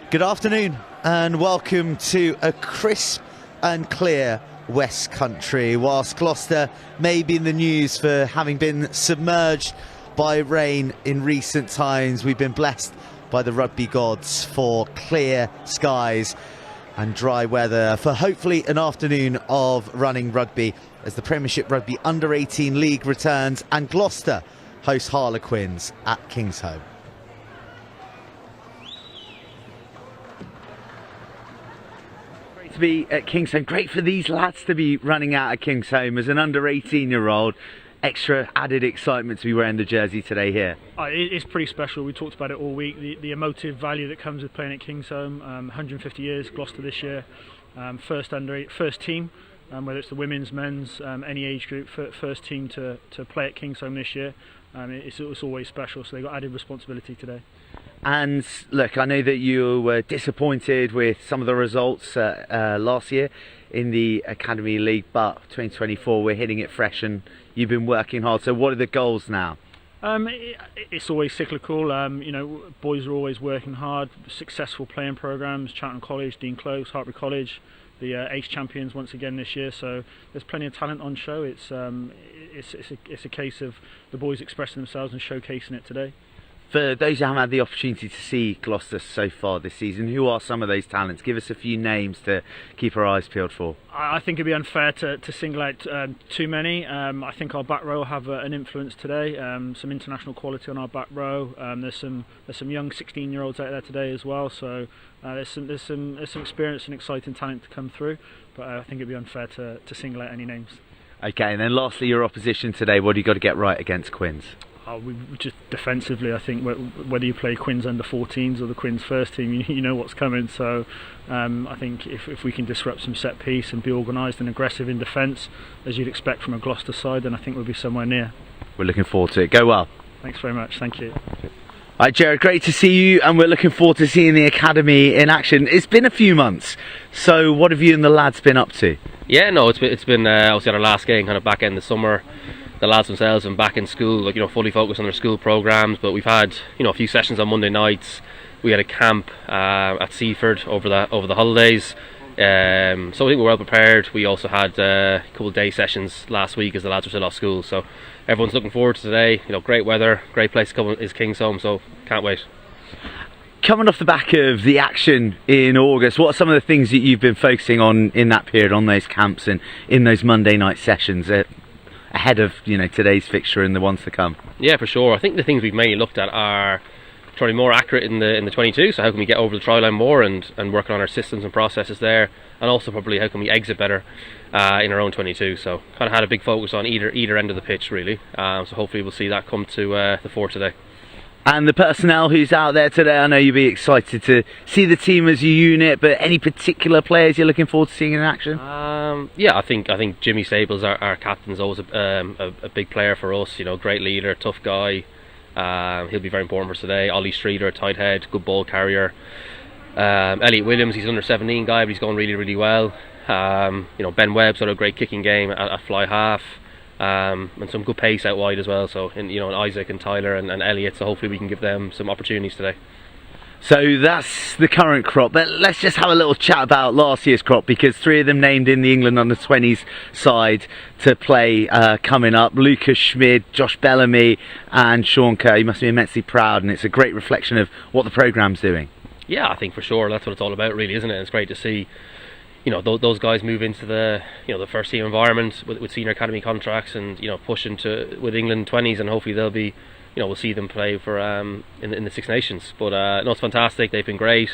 Good afternoon and welcome to a crisp and clear West Country. Whilst Gloucester may be in the news for having been submerged by rain in recent times, we've been blessed by the rugby gods for clear skies and dry weather for hopefully an afternoon of running rugby as the Premiership Rugby U18 League returns and Gloucester hosts Harlequins at Kingsholm. To be at Kingsholm, great for these lads to be running out at Kingsholm as an under 18-year-old. Extra added excitement to be wearing the jersey today here. It's pretty special. We talked about it all week, the emotive value that comes with playing at Kingsholm. 150 years Gloucester this year, first team, whether it's the women's, men's, any age group, first team to play at Kingsholm this year. It's always special, so they got added responsibility today. And look, I know that you were disappointed with some of the results last year in the Academy League, but 2024 we're hitting it fresh and you've been working hard. So what are the goals now? It's always cyclical. Boys are always working hard. Successful playing programs: Cheltenham College, Dean Close, Hartbury College, the Ace champions once again this year. So there's plenty of talent on show. It's a case of the boys expressing themselves and showcasing it today. For those who haven't had the opportunity to see Gloucester so far this season, who are some of those talents? Give us a few names to keep our eyes peeled for. I think it'd be unfair to single out too many. I think our back row have an influence today. Some international quality on our back row. There's some young 16-year-olds out there today as well. So there's some experience and exciting talent to come through. But I think it'd be unfair to single out any names. Okay, and then lastly, your opposition today. What do you got to get right against Quins? We just defensively, I think whether you play Quins under 14s or the Quins first team, you know what's coming. So I think if we can disrupt some set piece and be organised and aggressive in defence, as you'd expect from a Gloucester side, then I think we'll be somewhere near. We're looking forward to it. Go well. Thanks very much. Thank you. All right, Jared, great to see you, and we're looking forward to seeing the academy in action. It's been a few months, so what have you and the lads been up to? Yeah, no, it's been obviously our last game, kind of back end of the summer. The lads themselves have been back in school, fully focused on their school programs. But we've had, a few sessions on Monday nights. We had a camp at Seaford over the holidays. So I think we're well prepared. We also had a couple of day sessions last week as the lads were still off school. So everyone's looking forward to today. Great weather, great place to come is Kingsholm. So can't wait. Coming off the back of the action in August, what are some of the things that you've been focusing on in that period, on those camps and in those Monday night sessions? Ahead of today's fixture and the ones to come? Yeah, for sure. I think the things we've mainly looked at are trying to be more accurate in the 22. So how can we get over the try line more and working on our systems and processes there, and also probably how can we exit better in our own 22. So kind of had a big focus on either end of the pitch really. So hopefully we'll see that come to the fore today. And the personnel who's out there today, I know you'll be excited to see the team as a unit, but any particular players you're looking forward to seeing in action? Yeah, I think Jimmy Staples, our captain, is always a big player for us. Great leader, tough guy. He'll be very important for us today. Ollie Streeter, tight head, good ball carrier. Elliot Williams, he's under 17 guy, but he's going really, really well. Ben Webb's got a great kicking game at fly half. And some good pace out wide as well. So and Isaac and Tyler and Elliot. So hopefully we can give them some opportunities today. So that's the current crop, but let's just have a little chat about last year's crop, because three of them named in the England under-20s side to play coming up. Lucas Schmid, Josh Bellamy and Sean Kerr. You must be immensely proud, and it's a great reflection of what the programme's doing. Yeah, I think for sure that's what it's all about really, isn't it? It's great to see those guys move into the the first team environment with senior academy contracts and push into with England 20s, and hopefully they'll be we'll see them play for in the Six Nations. But no, it's fantastic. They've been great.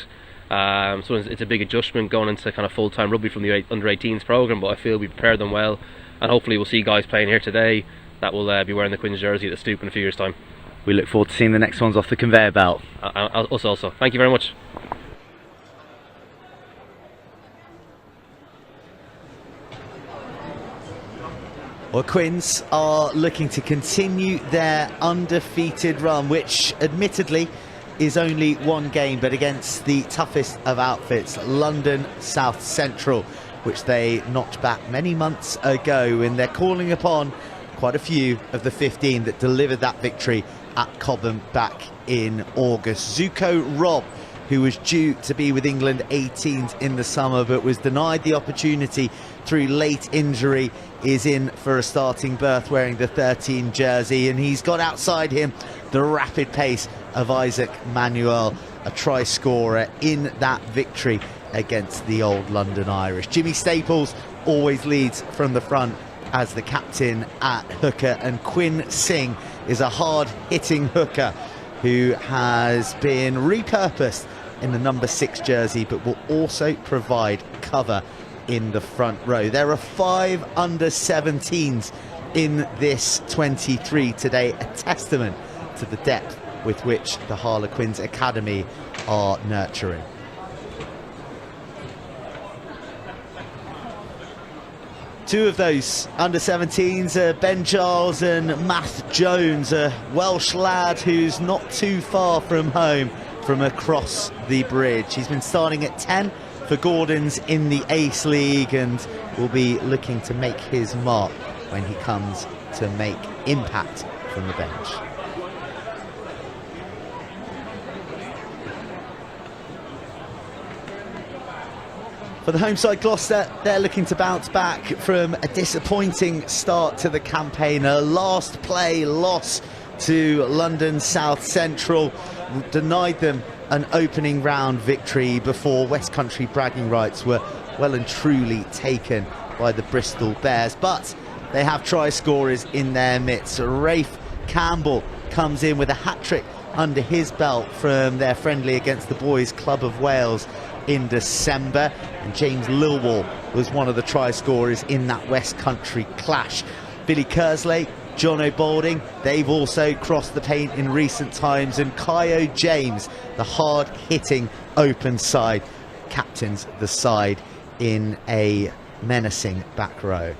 So it's a big adjustment going into kind of full-time rugby from the under 18s program, but I feel we prepared them well, and hopefully we'll see guys playing here today that will be wearing the Quins jersey at the Stoop in a few years' time. We look forward to seeing the next ones off the conveyor belt. Us also. Thank you very much. Well, Quins are looking to continue their undefeated run, which admittedly is only one game, but against the toughest of outfits, London South Central, which they knocked back many months ago, and they're calling upon quite a few of the 15 that delivered that victory at Cobham back in August. Zuko Robb who was due to be with England 18s in the summer but was denied the opportunity through late injury, is in for a starting berth wearing the 13 jersey, and he's got outside him the rapid pace of Isaac Manuel, a try scorer in that victory against the Old London Irish. Jimmy Staples always leads from the front as the captain at hooker, and Quinn Singh is a hard-hitting hooker who has been repurposed in the number 6 jersey but will also provide cover in the front row. There are 5 under-17s in this 23 today, a testament to the depth with which the Harlequins Academy are nurturing. Two of those under-17s are Ben Giles and Matt Jones, a Welsh lad who's not too far from home from across the bridge. He's been starting at 10 for Gordons in the Ace League and will be looking to make his mark when he comes to make impact from the bench. For the home side, Gloucester, they're looking to bounce back from a disappointing start to the campaign. A last play loss to London South Central denied them an opening round victory before West Country bragging rights were well and truly taken by the Bristol Bears. But they have try scorers in their midst. Rafe Campbell comes in with a hat-trick under his belt from their friendly against the Boys Club of Wales in December, and James Lilwall was one of the try scorers in that West Country clash. Billy Kersley, John O'Balding, they've also crossed the paint in recent times, and Kyo James, the hard-hitting open side, captains the side in a menacing back row.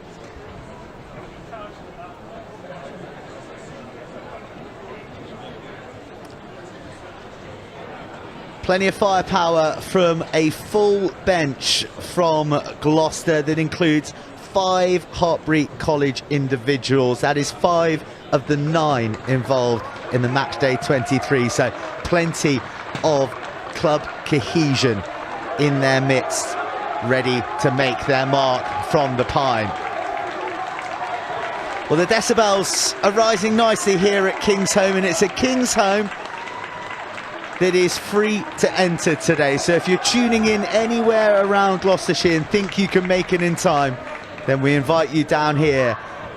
Plenty of firepower from a full bench from Gloucester that includes 5 Hartbury College individuals. That is 5 of the 9 involved in the matchday 23. So plenty of club cohesion in their midst, ready to make their mark from the pine. Well, the decibels are rising nicely here at Kingsholm, and it's at Kingsholm that is free to enter today. So if you're tuning in anywhere around Gloucestershire and think you can make it in time, then we invite you down here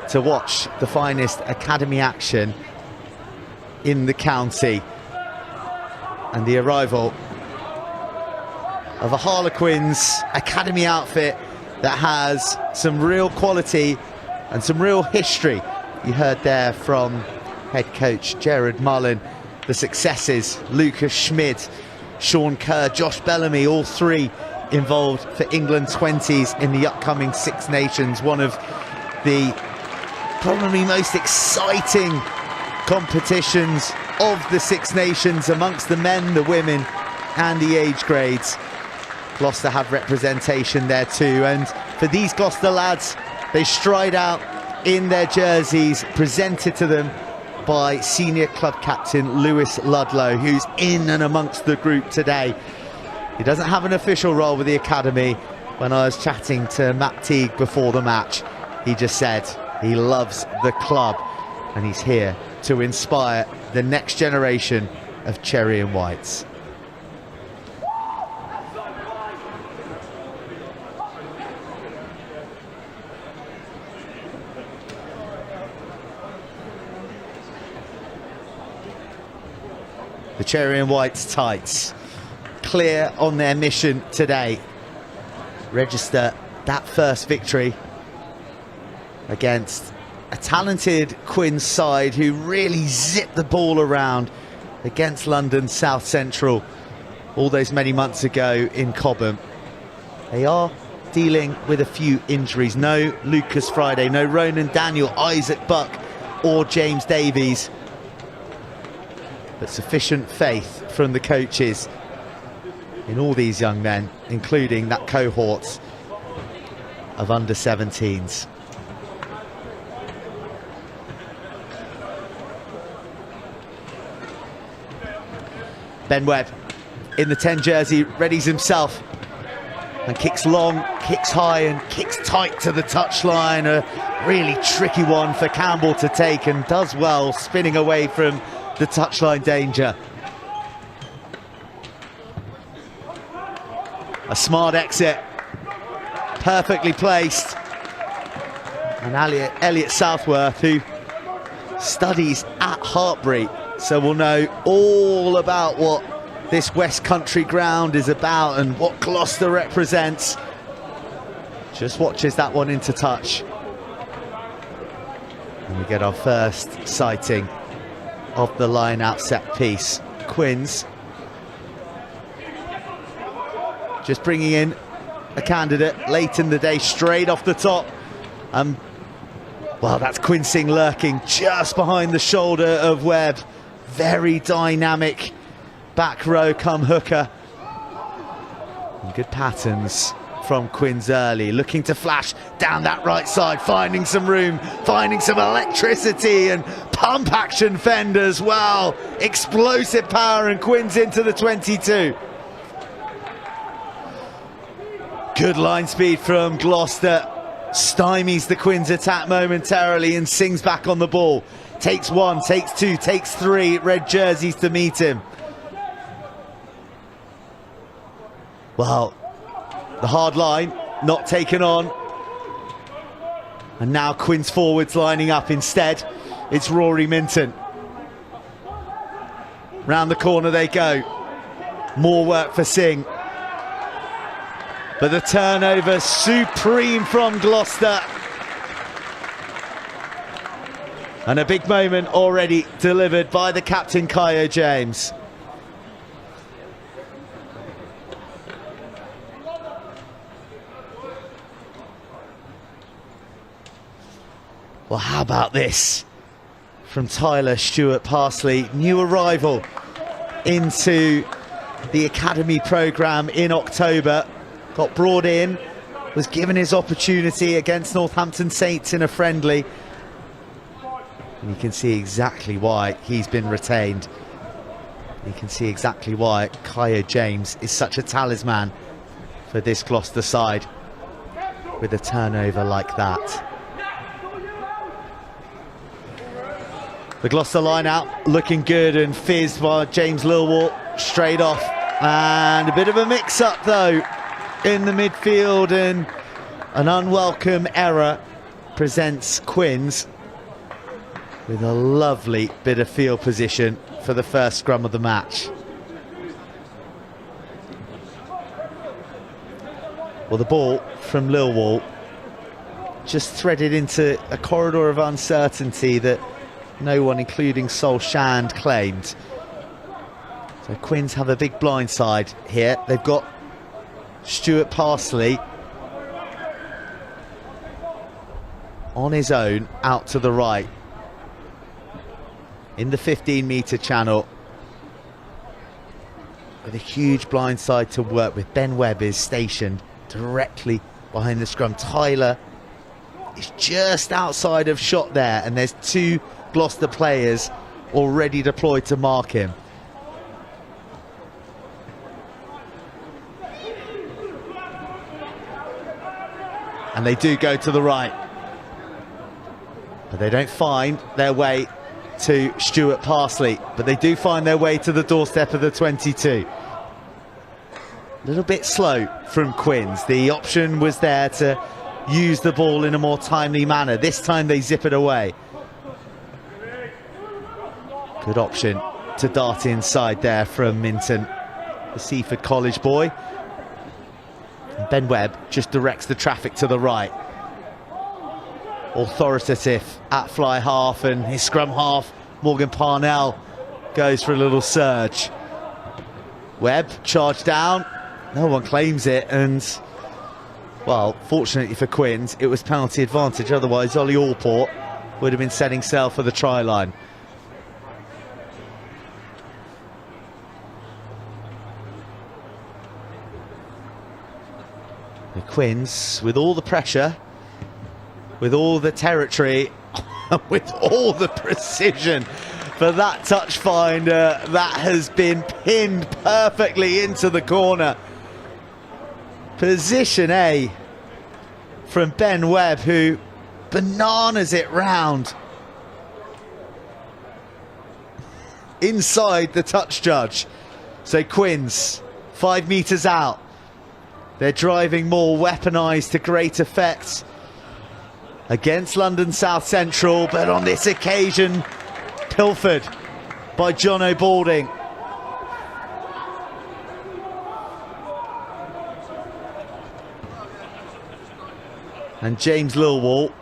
to watch the finest academy action in the county, and the arrival of a Harlequins academy outfit that has some real quality and some real history. You heard there from head coach Gerard Mullen the successes: Lucas Schmid, Sean Kerr, Josh Bellamy, all 3 involved for England 20s in the upcoming Six Nations, one of the probably most exciting competitions of the Six Nations amongst the men, the women and the age grades. Gloucester have representation there too, and for these Gloucester lads, they stride out in their jerseys presented to them by senior club captain Lewis Ludlow, who's in and amongst the group today. He doesn't have an official role with the academy. When I was chatting to Matt Teague before the match, he just said he loves the club and he's here to inspire the next generation of Cherry and Whites. The Cherry and Whites tights, clear on their mission today. Register that first victory against a talented Quinn side who really zipped the ball around against London South Central all those many months ago in Cobham. They are dealing with a few injuries. No Lucas Friday, no Ronan Daniel, Isaac Buck or James Davies. But sufficient faith from the coaches in all these young men, including that cohort of under-17s. Ben Webb in the 10 jersey readies himself and kicks long, kicks high and kicks tight to the touchline. A really tricky one for Campbell to take, and does well spinning away from the touchline danger. A smart exit, perfectly placed. And Elliot Southworth, who studies at Hartbury, so we'll know all about what this West Country ground is about and what Gloucester represents. Just watches that one into touch. And we get our first sighting of the line-out set piece. Quins just bringing in a candidate late in the day, straight off the top. Well, that's Quinsing lurking just behind the shoulder of Webb. Very dynamic back row come hooker. And good patterns from Quins early, looking to flash down that right side, finding some room, finding some electricity and pump action fend as well. Explosive power, and Quins into the 22. Good line speed from Gloucester. Stymies the Quins attack momentarily and Sings back on the ball. Takes one, takes two, takes three red jerseys to meet him. Well, the hard line not taken on. And now Quins forwards lining up instead. It's Rory Minton. Round the corner they go. More work for Singh. But the turnover supreme from Gloucester. And a big moment already delivered by the captain, Kyo James. Well, how about this from Tyler Stewart-Parsley, new arrival into the academy programme in October. Got brought in, was given his opportunity against Northampton Saints in a friendly. And you can see exactly why he's been retained. You can see exactly why Kyo James is such a talisman for this Gloucester side with a turnover like that. The Gloucester line out looking good and fizzed by James Lilwall straight off. And a bit of a mix-up though in the midfield, and an unwelcome error presents Quins with a lovely bit of field position for the first scrum of the match. Well, the ball from Lilwall just threaded into a corridor of uncertainty that no one, including Sol Shand, claimed. So Quins have a big blindside here. They've got Stewart-Parsley on his own out to the right in the 15-metre channel with a huge blindside to work with. Ben Webb is stationed directly behind the scrum. Tyler is just outside of shot there, and there's two Gloucester players already deployed to mark him. And they do go to the right, but they don't find their way to Stewart-Parsley, but they do find their way to the doorstep of the 22. A little bit slow from Quins. The option was there to use the ball in a more timely manner. This time they zip it away. Good option to dart inside there from Minton, the Seaford College boy. And Ben Webb just directs the traffic to the right. Authoritative at fly half, and his scrum half, Morgan Parnell, goes for a little surge. Webb charged down, no one claims it, and well, fortunately for Quins, it was penalty advantage. Otherwise Ollie Allport would have been setting sail for the try line. The Quins, with all the pressure, with all the territory, with all the precision, for that touch finder. That has been pinned perfectly into the corner. Position A from Ben Webb, who bananas it round inside the touch judge. So Quins 5 metres out. They're driving more weaponised to great effect against London South Central, but on this occasion pilfered by Jono Balding. And James Lilwall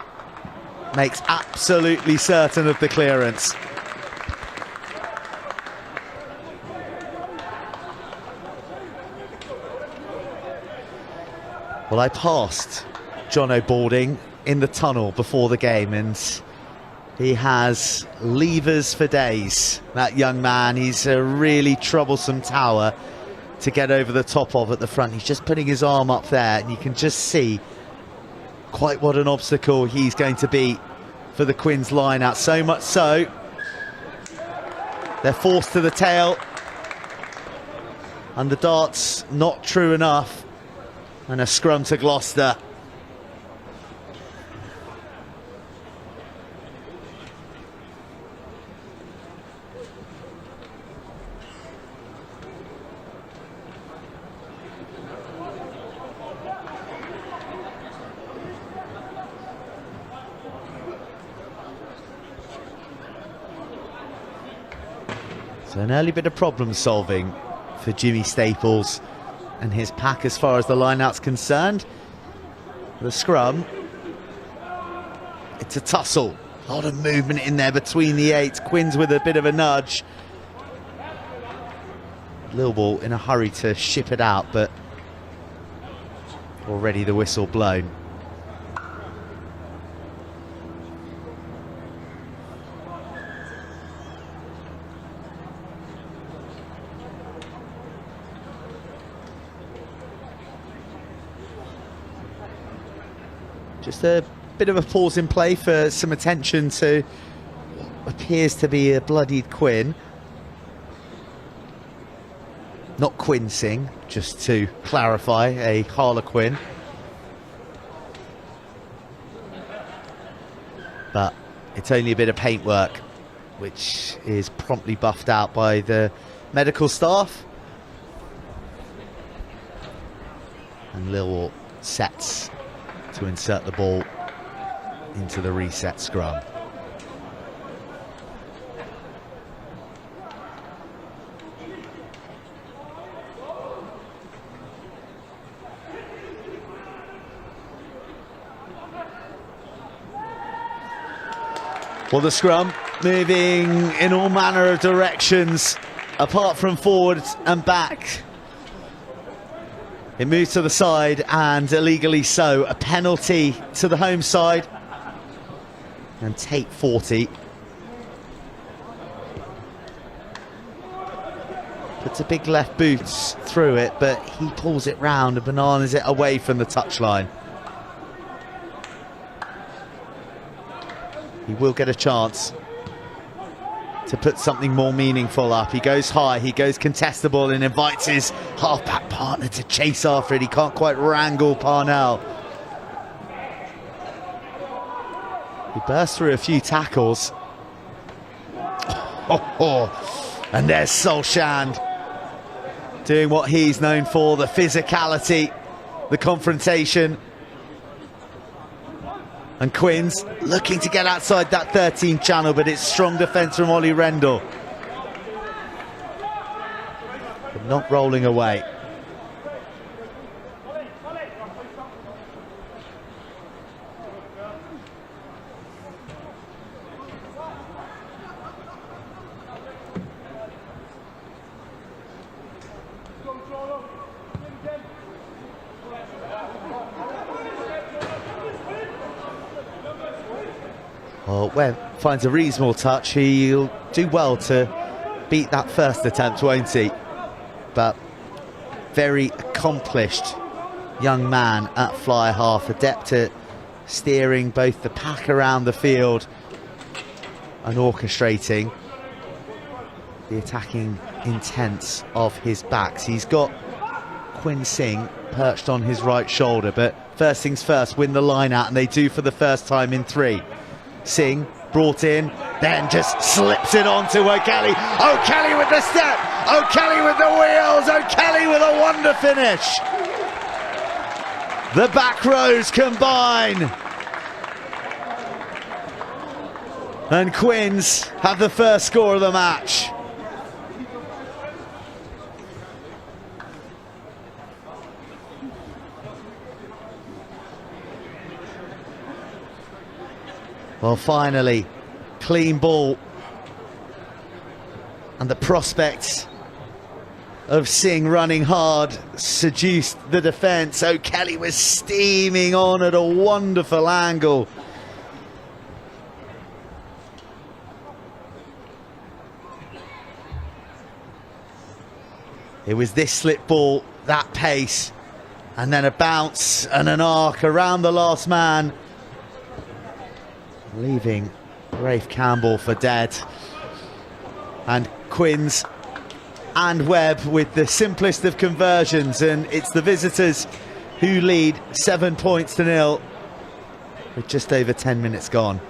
makes absolutely certain of the clearance. Well, I passed Jono Balding in the tunnel before the game, and he has levers for days, that young man. He's a really troublesome tower to get over the top of at the front. He's just putting his arm up there, and you can just see quite what an obstacle he's going to be for the Quins line out. So much so, they're forced to the tail, and the dart's not true enough, and a scrum to Gloucester. So an early bit of problem solving for Jimmy Staples and his pack as far as the line-out's concerned. The scrum, it's a tussle. A lot of movement in there between the eights. Quins with a bit of a nudge. Lilwall in a hurry to ship it out, but already the whistle blown. Just a bit of a pause in play for some attention to what appears to be a bloodied Quinn. Not Quinsing, just to clarify, a Harlequin. But it's only a bit of paintwork, which is promptly buffed out by the medical staff. And Lilwall sets to insert the ball into the reset scrum. Well, the scrum moving in all manner of directions apart from forwards and back. It moves to the side, and illegally so. A penalty to the home side. And take 40. Puts a big left boot through it, but he pulls it round and bananas it away from the touchline. He will get a chance to put something more meaningful up. He goes high, he goes contestable, and invites his half-back partner to chase after it. He can't quite wrangle Parnell. He bursts through a few tackles. And there's Solshand doing what he's known for, the physicality, the confrontation. And Quins looking to get outside that 13 channel, but it's strong defence from Ollie Rendell. But not rolling away. Well, Webb finds a reasonable touch. He'll do well to beat that first attempt, won't he? But very accomplished young man at fly half, adept at steering both the pack around the field and orchestrating. the attacking intents of his backs. He's got Quinn Singh perched on his right shoulder, but first things first, win the line out, and they do for the first time in 3. Singh brought in, then just slips it on to O'Kelly. O'Kelly with the step, O'Kelly with the wheels, O'Kelly with a wonder finish. The back rows combine. And Quins have the first score of the match. Well, finally, clean ball. And the prospect of Singh running hard seduced the defence. O'Kelly was steaming on at a wonderful angle. It was this slip ball, that pace, and then a bounce and an arc around the last man, leaving Rafe Campbell for dead. And Quins and Webb with the simplest of conversions, and it's the visitors who lead 7 points to 0 with just over 10 minutes gone.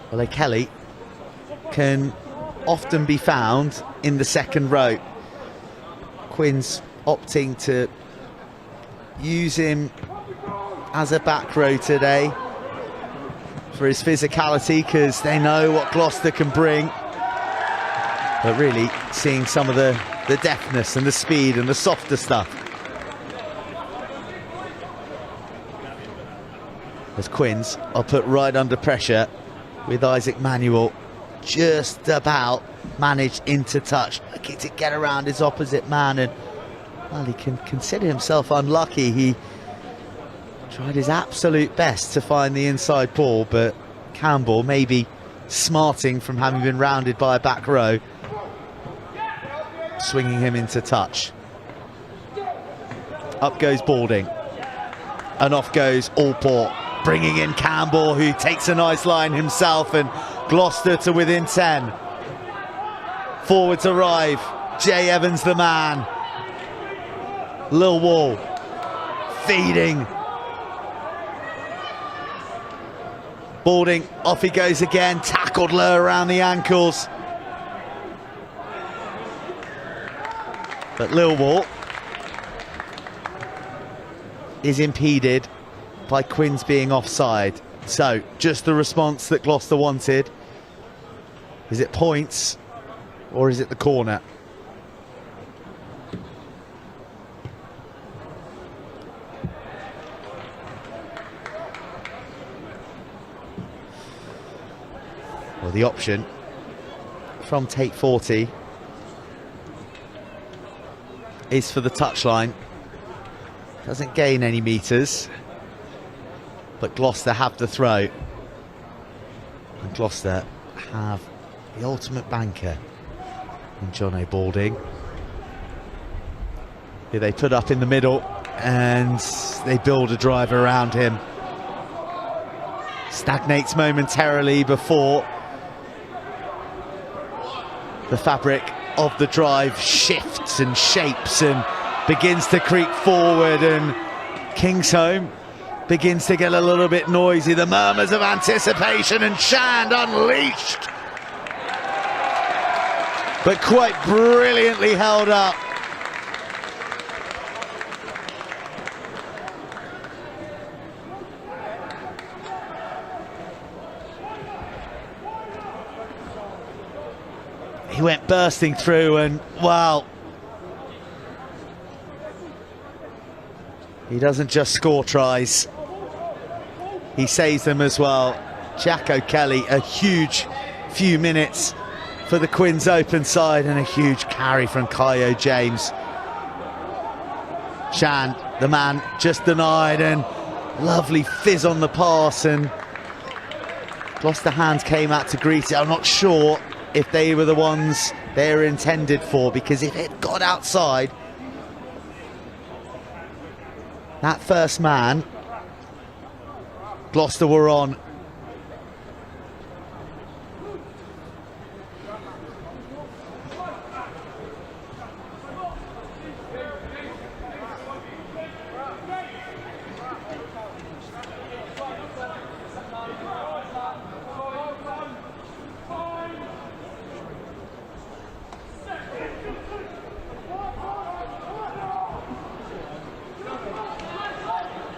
Well, O'Kelly can often be found in the second row. Quinn's opting to use him as a back row today for his physicality, because they know what Gloucester can bring. But really seeing some of the deftness and the speed and the softer stuff. As Quins are put right under pressure, with Isaac Manuel just about managed into touch, looking to get around his opposite man, and well, he can consider himself unlucky. He tried his absolute best to find the inside ball, but Campbell, maybe smarting from having been rounded by a back row, swinging him into touch. Up goes Balding, and off goes Allport, bringing in Campbell, who takes a nice line himself, and Gloucester to within 10. Forwards arrive, Jay Evans the man. Lil Wall feeding. Balding, off he goes again, tackled low around the ankles. But Lil Wall is impeded by Quins being offside. So just the response that Gloucester wanted. Is it points or is it the corner? Well, the option from take 40 is for the touchline. Doesn't gain any metres, but Gloucester have the throw, and Gloucester have the ultimate banker in John Balding, who they put up in the middle and they build a drive around him. Stagnates momentarily before the fabric of the drive shifts and shapes and begins to creep forward, and Kingsholm begins to get a little bit noisy. The murmurs of anticipation, and Shand unleashed, but quite brilliantly held up. He went bursting through, and wow, he doesn't just score tries, he saves them as well. Jack O'Kelly, a huge few minutes for the Quins open side, and a huge carry from Kyo James. Shand, the man, just denied, and lovely fizz on the pass, and Gloucester hands came out to greet it. I'm not sure if they were the ones they were intended for, because if it got outside, that first man Gloucester were on.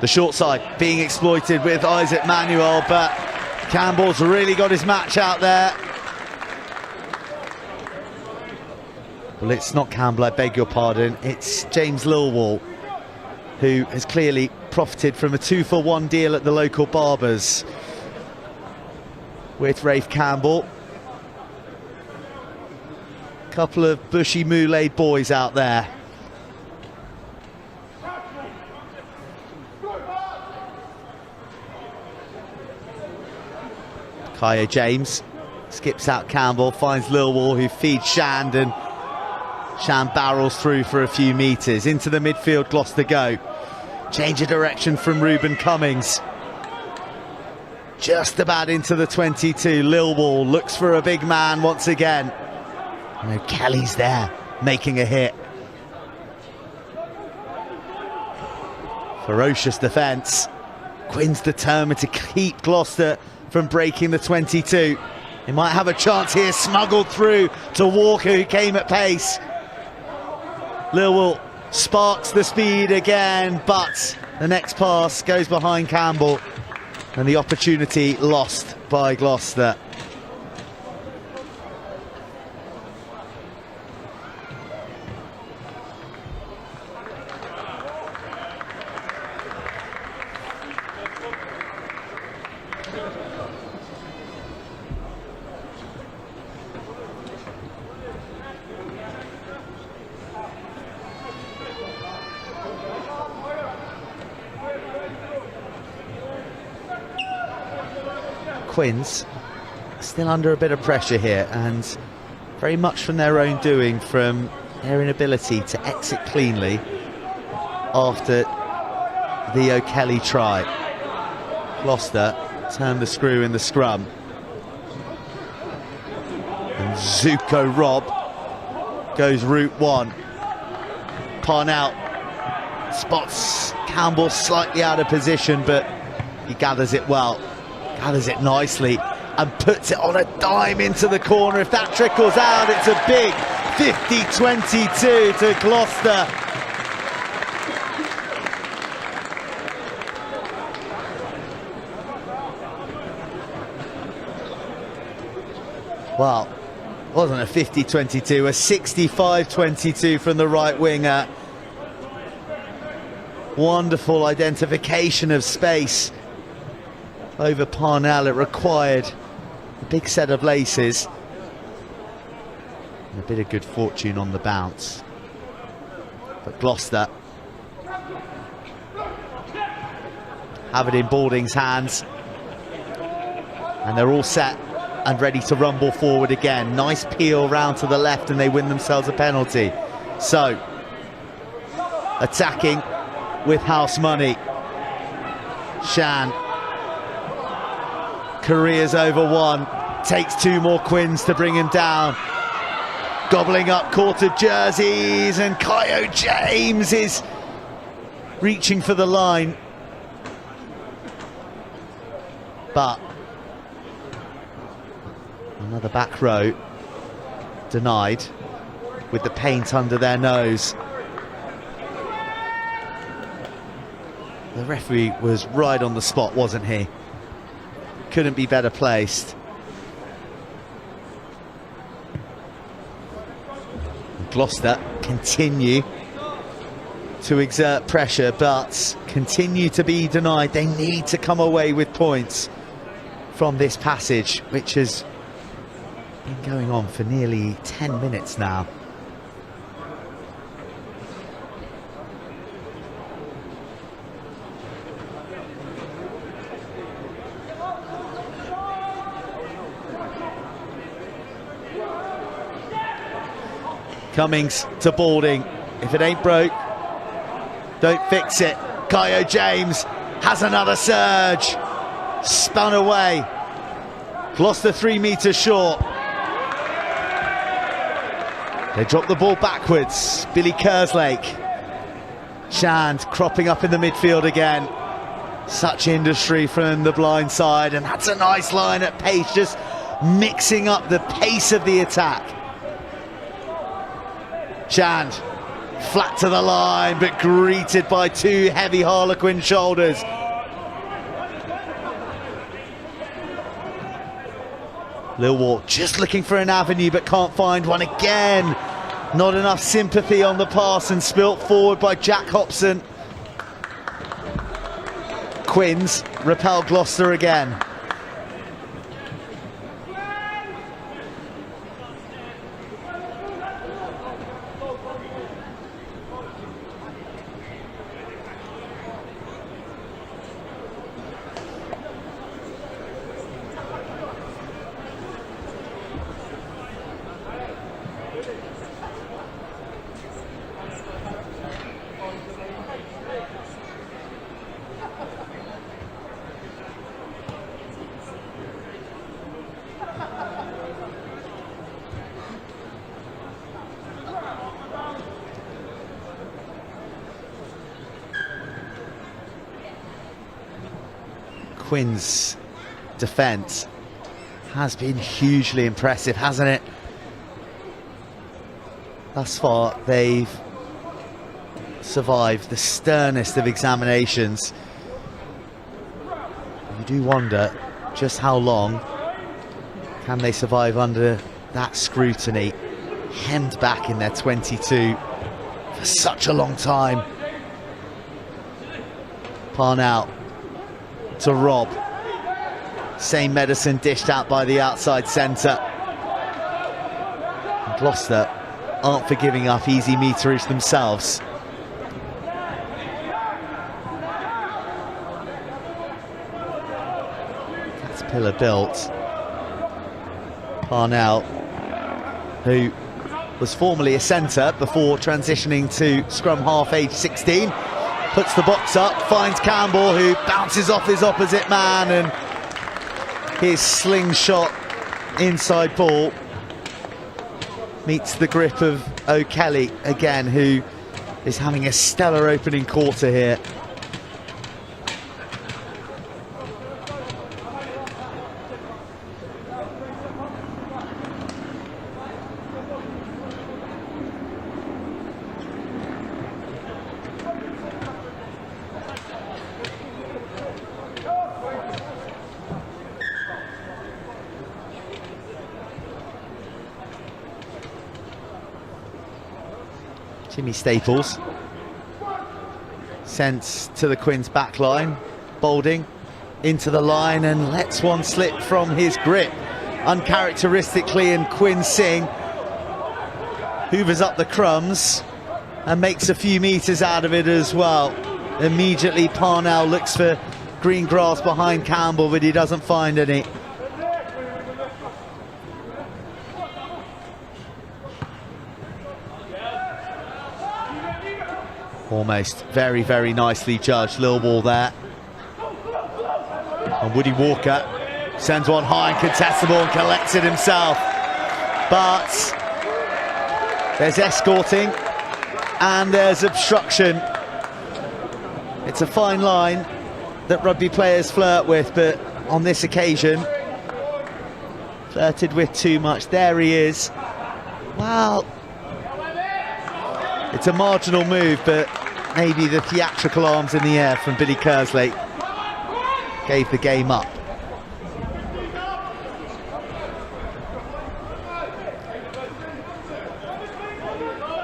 The short side being exploited with Isaac Manuel, but Campbell's really got his match out there. Well, it's not Campbell, I beg your pardon. It's James Lilwall, who has clearly profited from a 2-for-1 deal at the local barbers with Rafe Campbell. Couple of bushy moulet boys out there. Kyo James skips out Campbell, finds Lilwall, who feeds Shand, and Shand barrels through for a few metres. Into the midfield, Gloucester go. Change of direction from Ruben Cummings. Just about into the 22. Lilwall looks for a big man once again. And Kelly's there, making a hit. Ferocious defence. Quinn's determined to keep Gloucester from breaking the 22. He might have a chance here, smuggled through to Walker, who came at pace. Lilwall sparks the speed again, but the next pass goes behind Campbell, and the opportunity lost by Gloucester. Quins still under a bit of pressure here, and very much from their own doing, from their inability to exit cleanly after the O'Kelly try. Gloucester turned the screw in the scrum, and Zuko Robb goes route one. Parnell spots Campbell slightly out of position, but he gathers it well. Gathers it nicely and puts it on a dime into the corner. If that trickles out, it's a big 50-22 to Gloucester. Well, it wasn't a 50-22, a 65-22 from the right winger. Wonderful identification of space over Parnell. It required a big set of laces and a bit of good fortune on the bounce. But Gloucester have it in Balding's hands, and they're all set and ready to rumble forward again. Nice peel round to the left, and they win themselves a penalty. So, attacking with house money. Shan. Careers over one, takes two more Quins to bring him down. Gobbling up quartered jerseys, and Kyo James is reaching for the line. But another back row denied with the paint under their nose. The referee was right on the spot, wasn't he? Couldn't be better placed. Gloucester continue to exert pressure, but continue to be denied. They need to come away with points from this passage, which has been going on for nearly 10 minutes now. Cummings to Balding. If it ain't broke, don't fix it. Kyo James has another surge. spun away. Gloucester 3 metres short. They drop the ball backwards. Billy Kerslake. Shand cropping up in the midfield again. Such industry from the blind side, and that's a nice line at pace, just mixing up the pace of the attack. Shand, flat to the line, but greeted by 2 heavy Harlequin shoulders. Lilwall just looking for an avenue, but can't find one again. Not enough sympathy on the pass, and spilt forward by Jack Hobson. Quins repel Gloucester again. Quins' defence has been hugely impressive, hasn't it? Thus far, they've survived the sternest of examinations. You do wonder just how long can they survive under that scrutiny, hemmed back in their 22 for such a long time. Parnell to Rob. Same medicine dished out by the outside centre. Gloucester aren't for giving up easy meterage themselves. That's pillar built. Parnell, who was formerly a centre before transitioning to scrum half age 16, puts the box up, finds Campbell, who bounces off his opposite man, and his slingshot inside ball meets the grip of O'Kelly again, who is having a stellar opening quarter here. Jimmy Staples sent to the Quins back line, Boulding into the line and lets one slip from his grip uncharacteristically, and Quinn Singh hoovers up the crumbs and makes a few metres out of it as well. Immediately Parnell looks for green grass behind Campbell, but he doesn't find any. Almost very, very nicely judged. Lilwall there. And Woody Walker sends one high and contestable and collects it himself. But there's escorting and there's obstruction. It's a fine line that rugby players flirt with, but on this occasion, flirted with too much. There he is. Well, it's a marginal move, but maybe the theatrical arms in the air from Billy Kerslake gave the game up.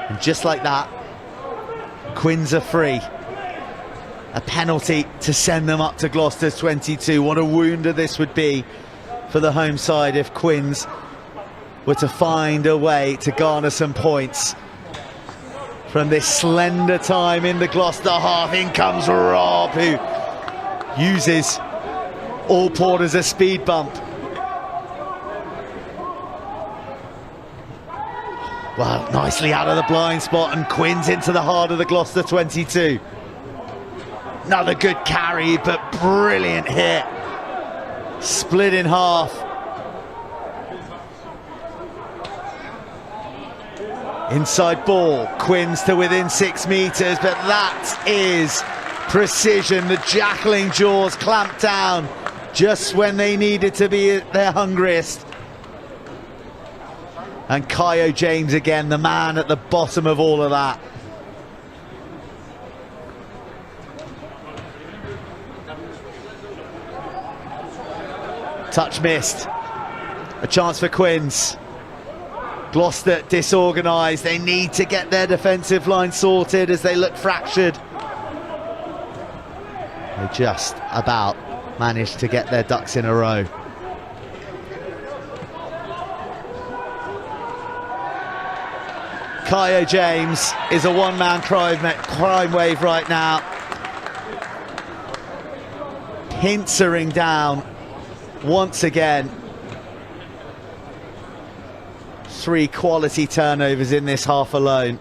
And just like that, Quins are free. A penalty to send them up to Gloucester's 22. What a wounder this would be for the home side if Quins were to find a way to garner some points from this slender time in the Gloucester half. In comes Rob, who uses Allport as a speed bump. Well, nicely out of the blind spot, and Quins into the heart of the Gloucester 22. Another good carry, but brilliant hit split in half. Inside ball, Quins to within 6 metres, but that is precision. The jackling jaws clamped down just when they needed to be at their hungriest. And Kyo James again, the man at the bottom of all of that. Touch missed. A chance for Quins. Gloucester disorganised. They need to get their defensive line sorted as they look fractured. They just about managed to get their ducks in a row. Kyo James is a one-man crime wave right now. Pincering down once again. 3 quality turnovers in this half alone.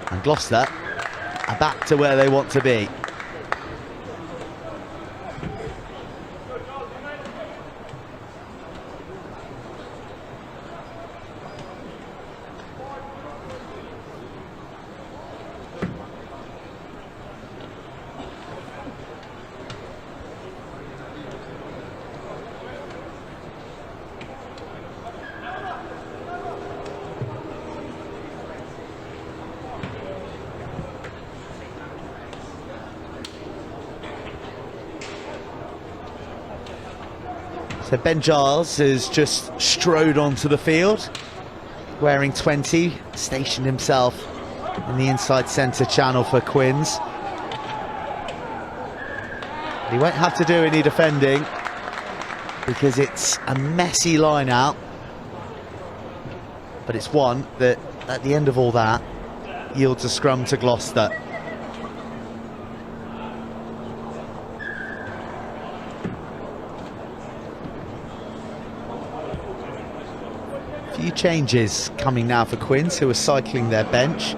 And Gloucester are back to where they want to be. So Ben Giles has just strode onto the field, wearing 20, stationed himself in the inside centre channel for Quins. He won't have to do any defending because it's a messy line out, but it's one that at the end of all that yields a scrum to Gloucester. Few changes coming now for Quins, who are cycling their bench.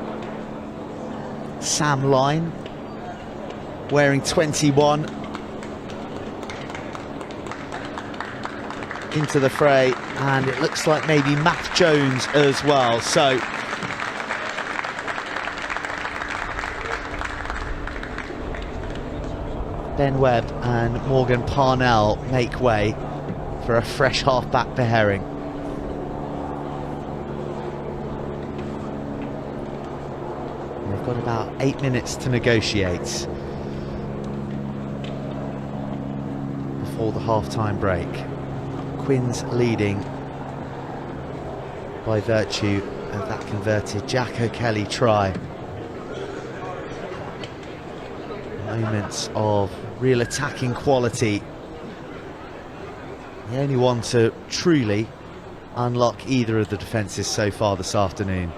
Sam Lyne wearing 21 into the fray, and it looks like maybe Matt Jones as well. So Ben Webb and Morgan Parnell make way for a fresh half-back pairing. They've got about 8 minutes to negotiate before the half-time break. Quins leading by virtue of that converted Jack O'Kelly try. Moments of real attacking quality. The only one to truly unlock either of the defences so far this afternoon.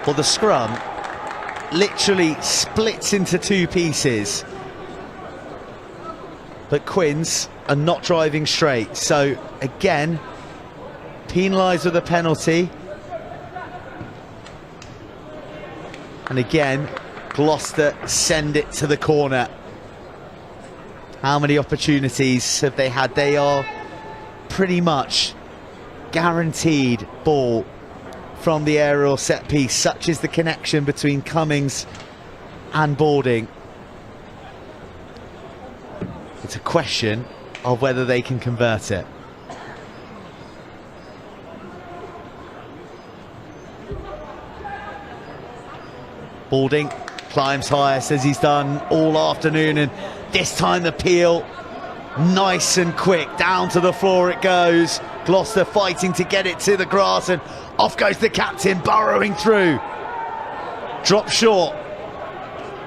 Well, the scrum literally splits into 2 pieces, but Quins are not driving straight, so again penalised with a penalty, and again Gloucester send it to the corner. How many opportunities have they had? They are pretty much guaranteed ball from the aerial set piece. Such is the connection between Cummings and Bording. It's a question of whether they can convert it. Bording climbs higher, says he's done all afternoon, and This time the peel, nice and quick, down to the floor it goes. Gloucester fighting to get it to the grass, and off goes the captain, burrowing through. Drop short,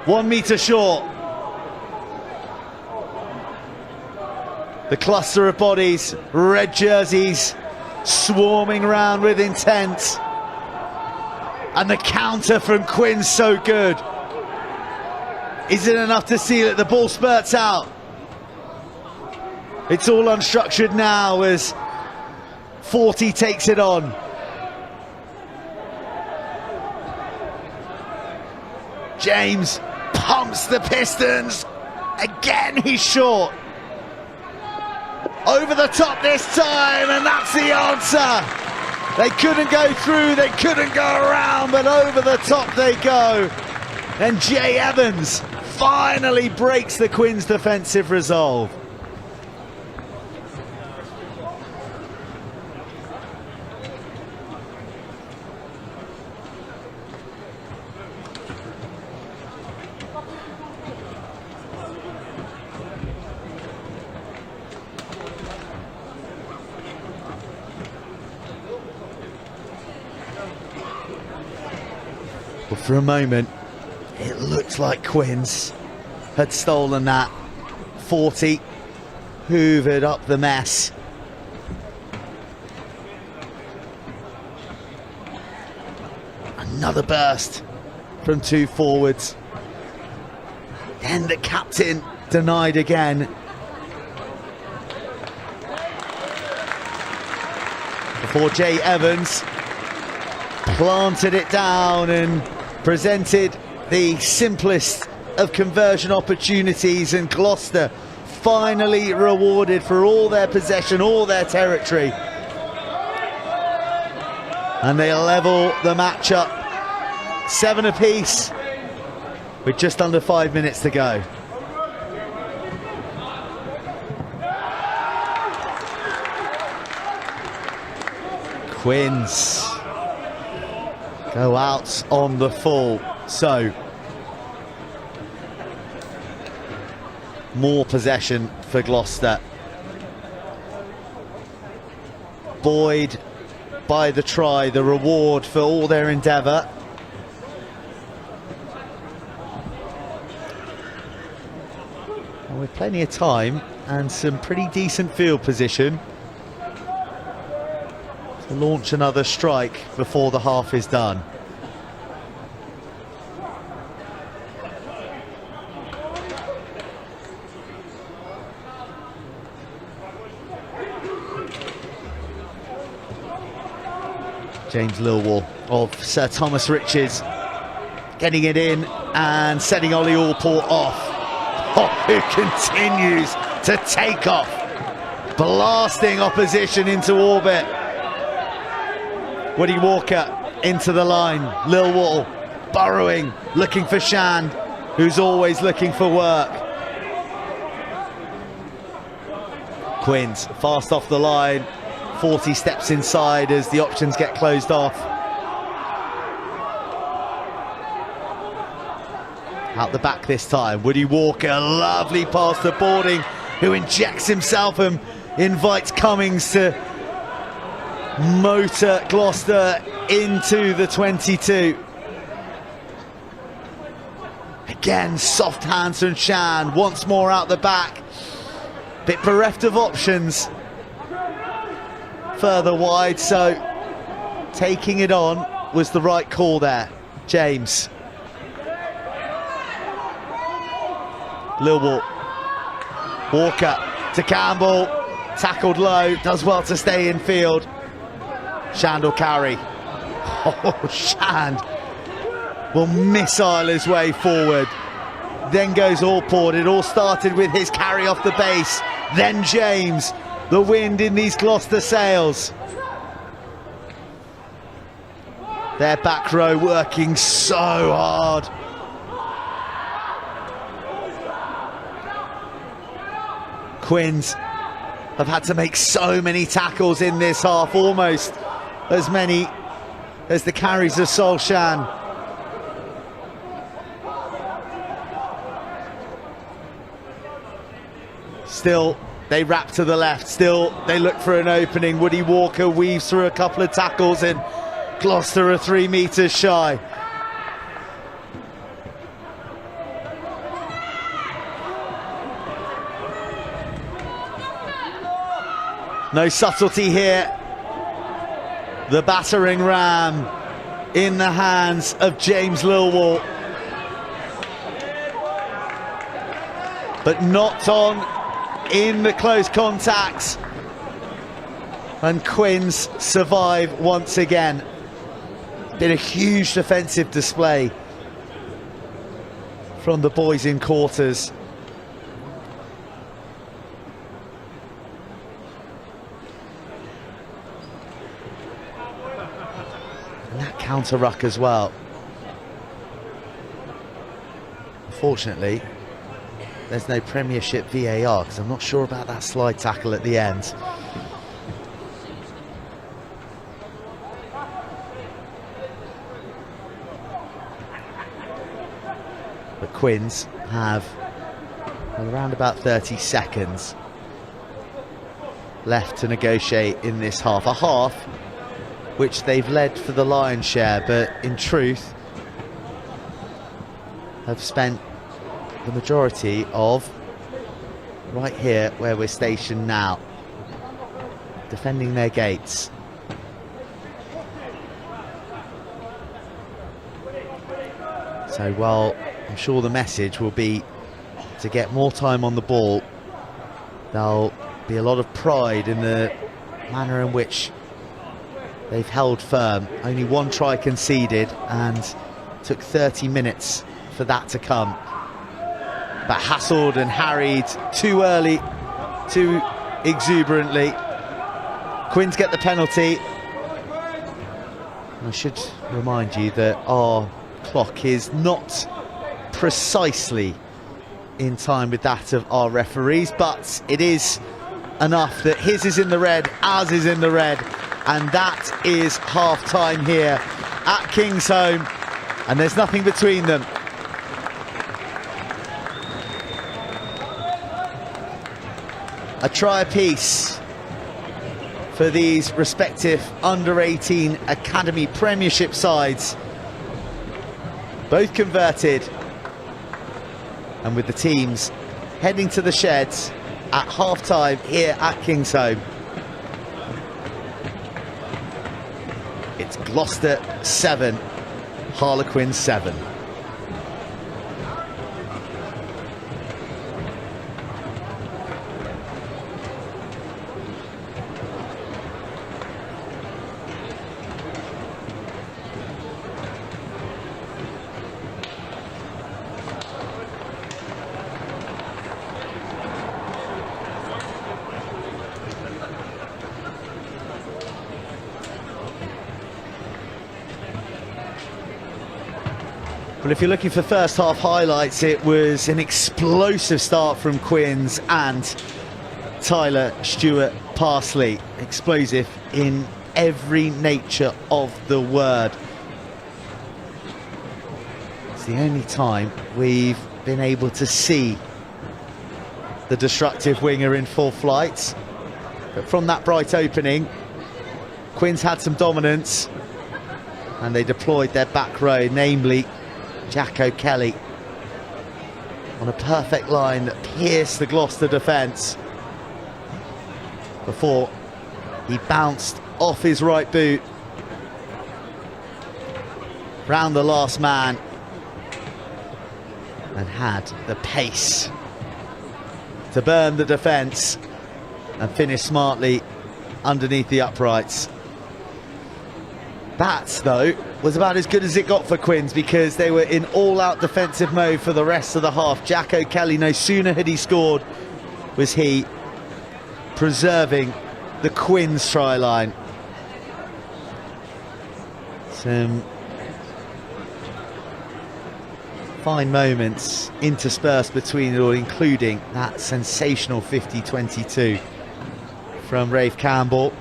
1 metre short. The cluster of bodies, red jerseys, swarming round with intent. And the counter from Quinn's so good. Is it enough to seal it? The ball spurts out. It's all unstructured now as 40 takes it on. James pumps the pistons. Again, he's short. Over the top this time, and that's the answer. They couldn't go through, they couldn't go around, but over the top they go. And Jay Evans finally breaks the Quins' defensive resolve. But for a moment, it looked like Quins had stolen that. 40 hoovered up the mess. Another burst from two forwards. Then the captain denied again. Before Jay Evans planted it down and presented the simplest of conversion opportunities, and Gloucester finally rewarded for all their possession, all their territory. And they level the match up 7 apiece with just under 5 minutes to go. Quins go out on the full, so more possession for Gloucester. Buoyed by the try, the reward for all their endeavour. And with plenty of time and some pretty decent field position to launch another strike before the half is done. James Lilwall of Sir Thomas Richards getting it in and setting Ollie Allport off. Oh, who continues to take off, blasting opposition into orbit. Woody Walker into the line, Lilwall burrowing, looking for Shand, who's always looking for work. Quins fast off the line, 40 steps inside as the options get closed off. Out the back this time, Woody Walker, lovely pass to Boarding, who injects himself and invites Cummings to motor Gloucester into the 22. Again, soft hands from Shan, once more out the back. Bit bereft of options further wide, so taking it on was the right call there. James. Lilwall. Walker to Campbell, tackled low, does well to stay in field. Shand will carry. Oh, Shand will missile his way forward. Then goes Allport. It all started with his carry off the base. Then James. The wind in these Gloucester sails. Their back row working so hard. Quins have had to make so many tackles in this half, almost as many as the carries of Solshan. Still, they wrap to the left. Still, they look for an opening. Woody Walker weaves through a couple of tackles, and Gloucester are 3 metres shy. No subtlety here. The battering ram in the hands of James Lilwall. But knocked on in the close contacts. And Quins survive once again. Been a huge defensive display from the boys in quarters. And that counter ruck as well. Unfortunately, there's no Premiership VAR because I'm not sure about that slide tackle at the end. But Quins have around about 30 seconds left to negotiate in this half. A half which they've led for the lion's share, but in truth have spent the majority of right here where we're stationed now, defending their gates. So while I'm sure the message will be to get more time on the ball, there'll be a lot of pride in the manner in which they've held firm. Only one try conceded and took 30 minutes for that to come. But hassled and harried too early, too exuberantly. Quins get the penalty. I should remind you that our clock is not precisely in time with that of our referees, but it is enough that his is in the red, ours is in the red, and that is half-time here at Kingsholm, and there's nothing between them. A try apiece for these respective under-18 Academy Premiership sides. Both converted, and with the teams heading to the sheds at half-time here at Kingsholm. It's Gloucester 7, Harlequins 7. Well, if you're looking for first half highlights, it was an explosive start from Quins and Tyler Stewart-Parsley. Explosive in every nature of the word. It's the only time we've been able to see the destructive winger in full flight. But from that bright opening, Quins had some dominance and they deployed their back row, namely Jack O'Kelly, on a perfect line that pierced the Gloucester defence before he bounced off his right boot round the last man and had the pace to burn the defence and finish smartly underneath the uprights. That, though, was about as good as it got for Quins because they were in all-out defensive mode for the rest of the half. Jack O'Kelly, no sooner had he scored, was he preserving the Quins try line. Some fine moments interspersed between it all, including that sensational 50-22 from Rafe Campbell.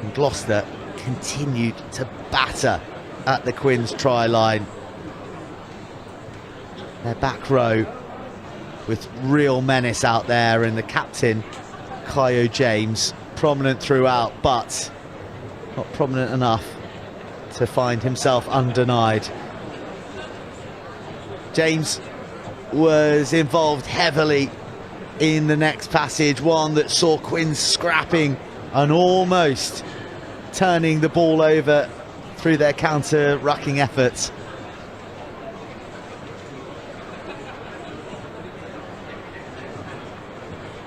And Gloucester continued to batter at the Quins try line. their back row with real menace out there, and the captain, Kyo James, prominent throughout, but not prominent enough to find himself undenied. James was involved heavily in the next passage, one that saw Quinn scrapping and almost turning the ball over through their counter-rucking efforts.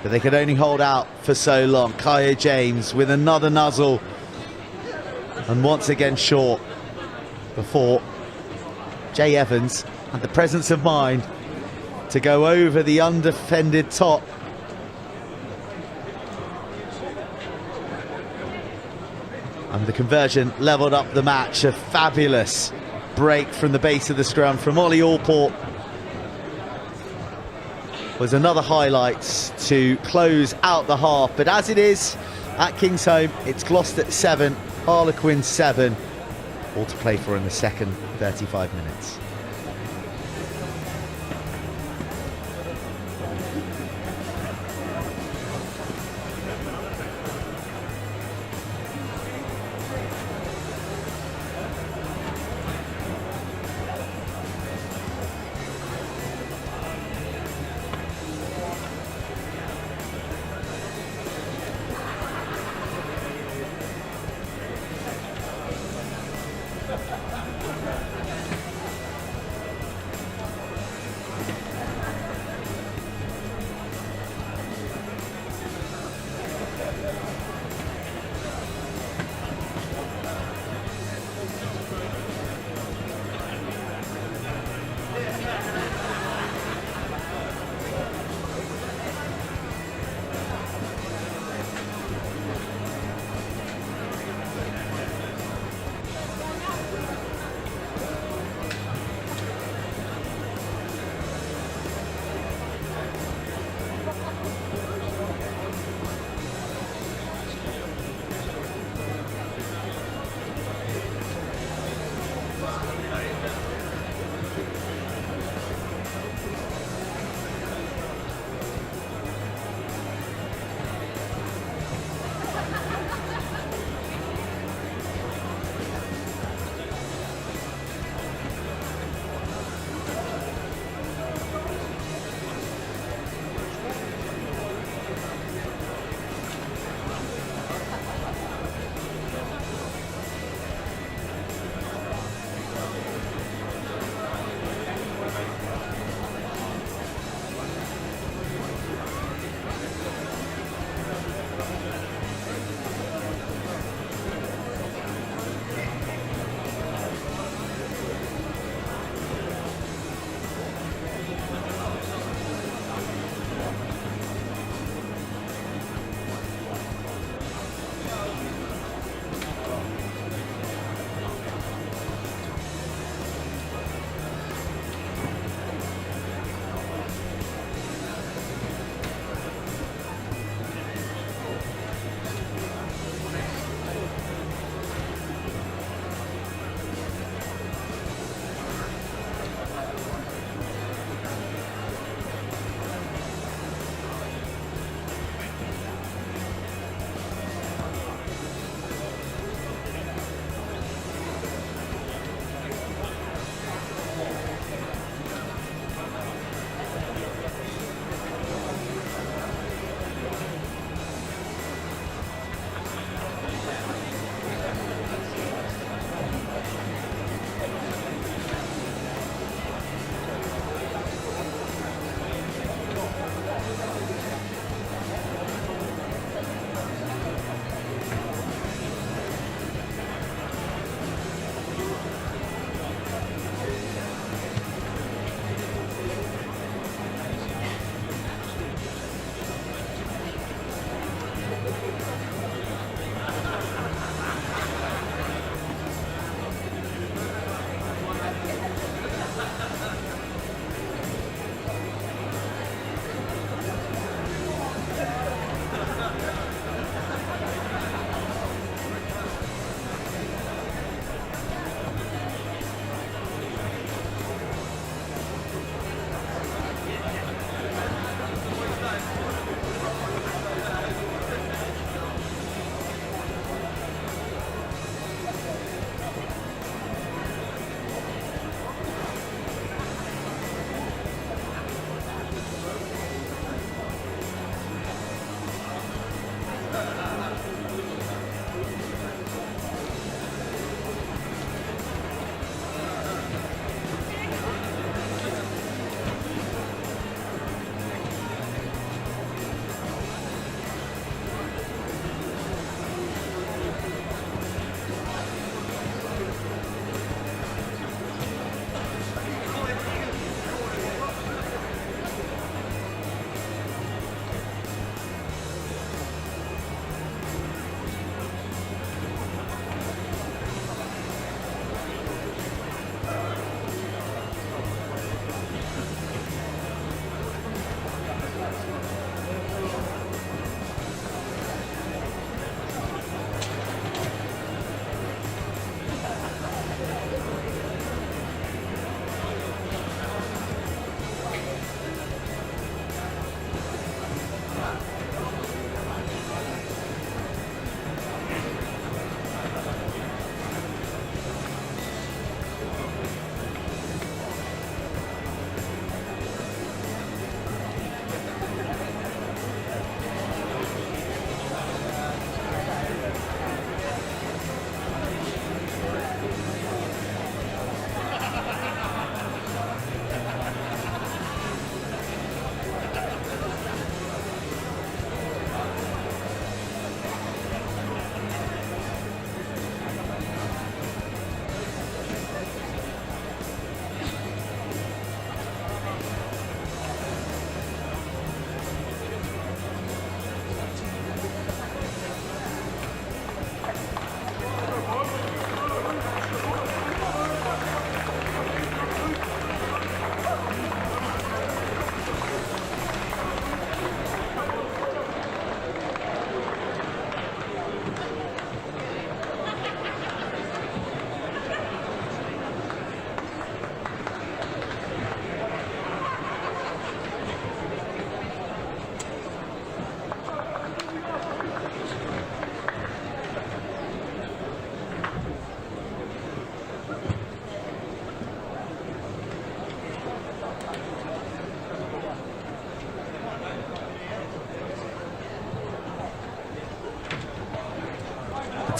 But they could only hold out for so long. Kyo James with another nuzzle, and once again short, before Jay Evans had the presence of mind to go over the undefended top. And the conversion levelled up the match. A fabulous break from the base of the scrum from Ollie Allport was another highlight to close out the half. But as it is at Kingsholm, it's Gloucester 7, Harlequins 7, all to play for in the second 35 minutes.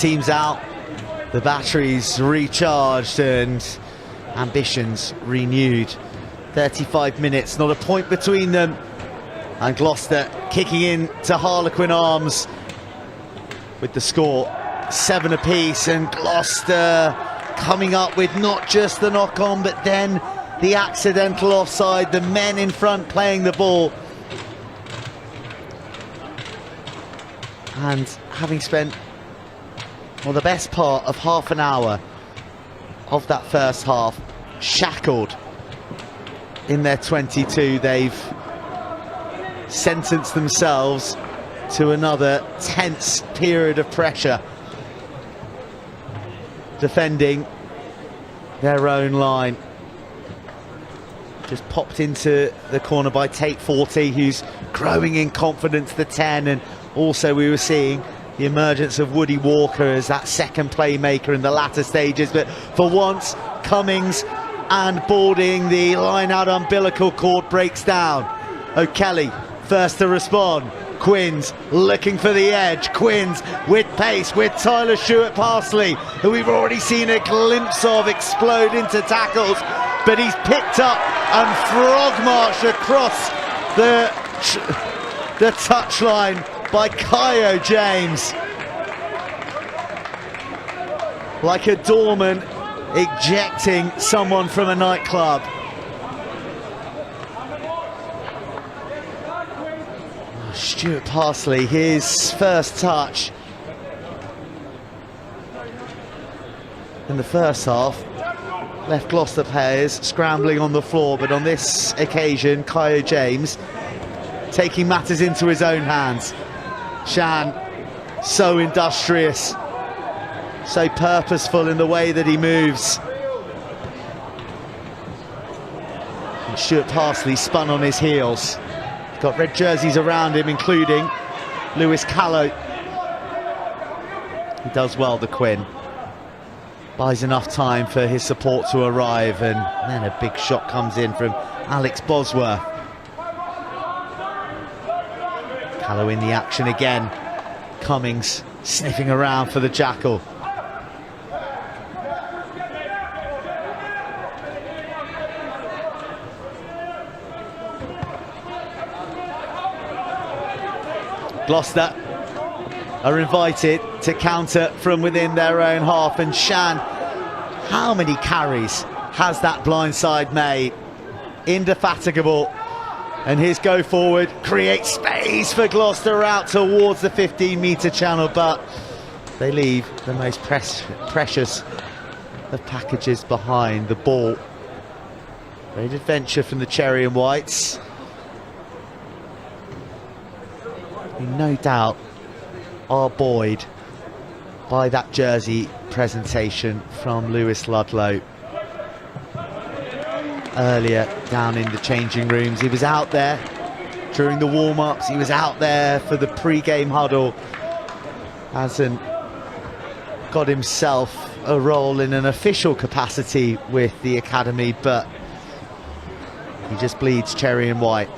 team's out, the batteries recharged and ambitions renewed. 35 minutes, not a point between them, and Gloucester kicking in to Harlequin arms with the score 7 apiece, and Gloucester coming up with not just the knock-on but then the accidental offside, the men in front playing the ball. And having spent, well, the best part of half an hour of that first half shackled in their 22, they've sentenced themselves to another tense period of pressure, defending their own line. Just popped into the corner by Tate 40, who's growing in confidence, the 10, and also we were seeing the emergence of Woody Walker as that second playmaker in the latter stages. But for once, Cummings and Balding, the line-out umbilical cord breaks down. O'Kelly first to respond. Quins looking for the edge. Quins with pace with Tyler Stewart-Parsley, who we've already seen a glimpse of explode into tackles, but he's picked up and frog marched across the touchline by Kyo James, like a doorman ejecting someone from a nightclub. Stewart-Parsley, his first touch in the first half left Gloucester players scrambling on the floor, but on this occasion Kyo James taking matters into his own hands. Shan, so industrious, so purposeful in the way that he moves. And Stewart-Parsley spun on his heels. Got red jerseys around him, including Lewis Callow. He does well, the Quinn. Buys enough time for his support to arrive, and then a big shot comes in from Alex Bosworth. Callow in the action again. Cummings sniffing around for the jackal. Gloucester are invited to counter from within their own half, and Shan, how many carries has that blindside made? Indefatigable, and his go forward creates space for Gloucester out towards the 15-metre channel, but they leave the most precious of packages behind. The ball, great adventure from the Cherry and Whites. No doubt are buoyed by that jersey presentation from Lewis Ludlow earlier down in the changing rooms. He was out there during the warm-ups, he was out there for the pre-game huddle. Hasn't got himself a role in an official capacity with the academy, but he just bleeds Cherry and White,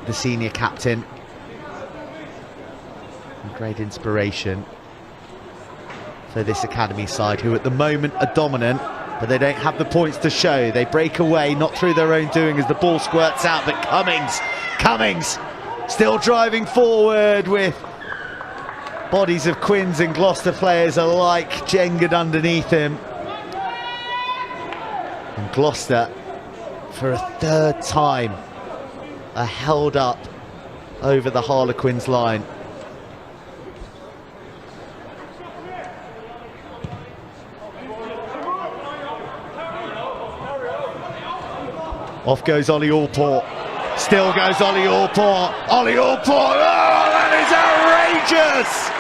the senior captain. Great inspiration for this academy side, who at the moment are dominant, but they don't have the points to show. They break away, not through their own doing, as the ball squirts out, but Cummings still driving forward with bodies of Quins and Gloucester players alike jengered underneath him. And Gloucester, for a third time, are held up over the Harlequins line. Off goes Ollie Allport. Still goes Ollie Allport. Ollie Allport. Oh, that is outrageous.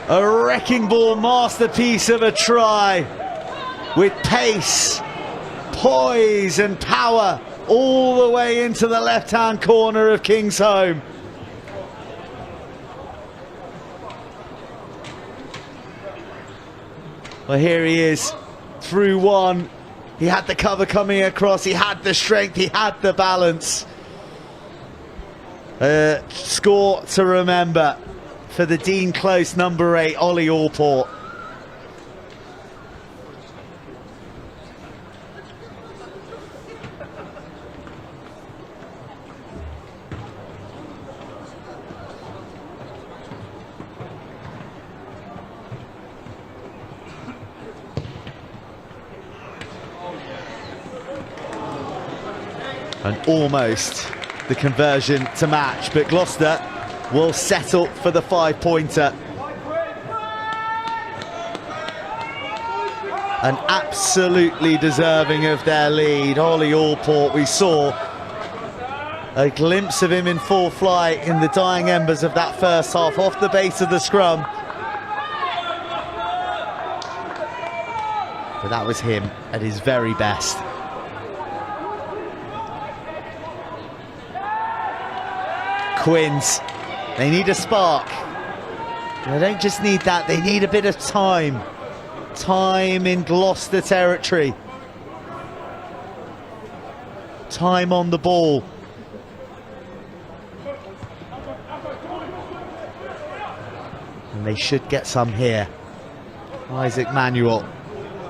A wrecking ball masterpiece of a try, with pace, poise and power all the way into the left-hand corner of Kingsholm. Well, here he is, through one. He had the cover coming across, he had the strength, he had the balance. Score to remember for the Dean Close number 8, Ollie Allport. And almost the conversion to match, but Gloucester will settle for the 5-pointer. And absolutely deserving of their lead. Ollie Allport, we saw a glimpse of him in full flight in the dying embers of that first half, off the base of the scrum. But that was him at his very best. Quins, they need a spark. They don't just need that, they need a bit of time. Time in Gloucester territory. Time on the ball. And they should get some here. Isaac Manuel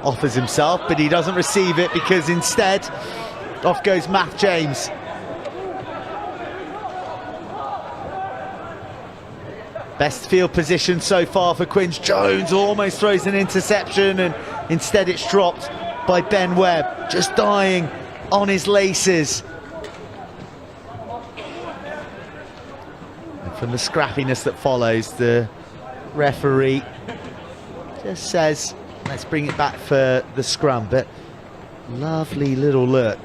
offers himself, but he doesn't receive it because instead, off goes Matt James. Best field position so far for Quins. Jones almost throws an interception and instead it's dropped by Ben Webb, just dying on his laces. And from the scrappiness that follows, the referee just says, let's bring it back for the scrum. But lovely little look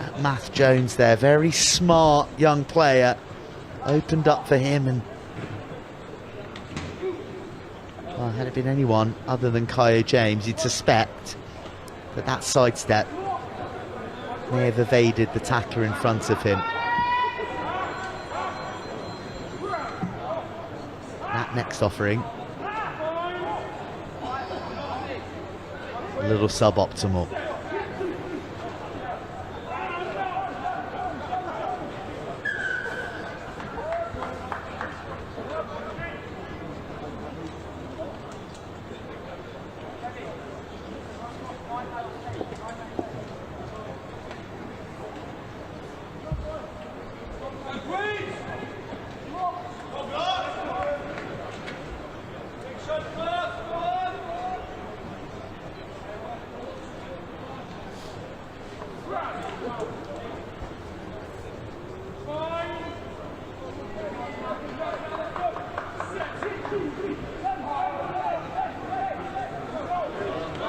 at Matt Jones there. Very smart young player. Opened up for him, and well, had it been anyone other than Kyo James, you'd suspect that that sidestep may have evaded the tackler in front of him. That next offering, a little suboptimal.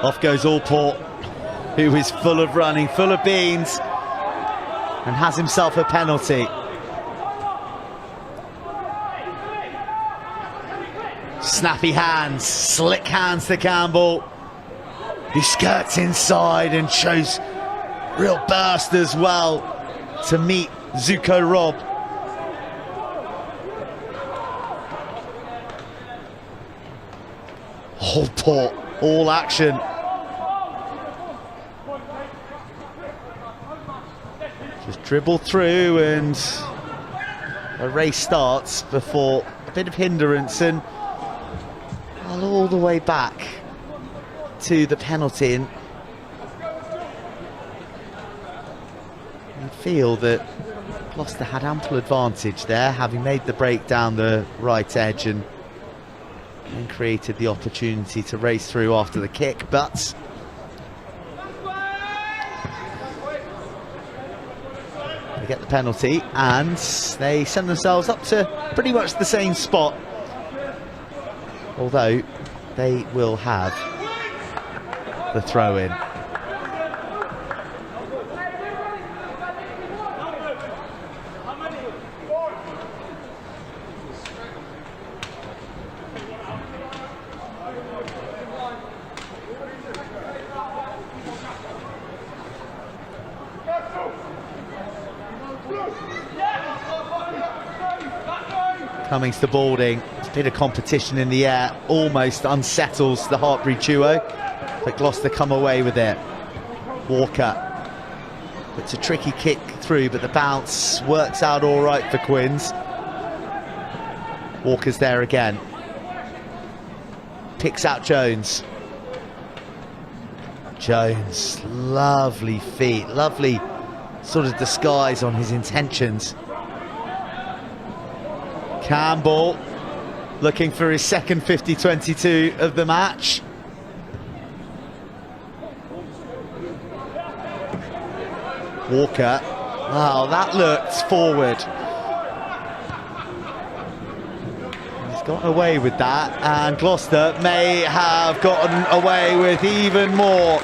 Off goes Allport, who is full of running, full of beans, and has himself a penalty. Snappy hands, slick hands to Campbell. He skirts inside and shows real burst as well to meet Zuko Robb. Allport, all action. Just dribble through and a race starts before a bit of hindrance and all the way back to the penalty. And you feel that Gloucester had ample advantage there, having made the break down the right edge and created the opportunity to race through after the kick, but they get the penalty and they send themselves up to pretty much the same spot, although they will have the throw-in. Cummings to Balding, a bit of competition in the air, almost unsettles the Hartbury duo, but Gloucester come away with it. Walker It's a tricky kick through, but the bounce works out all right for Quins. Walker's there again. Picks out Jones. Jones, lovely feet, lovely sort of disguise on his intentions. Campbell looking for his second 50-22 of the match. Walker, wow, that looked forward. He's gotten away with that, and Gloucester may have gotten away with even more.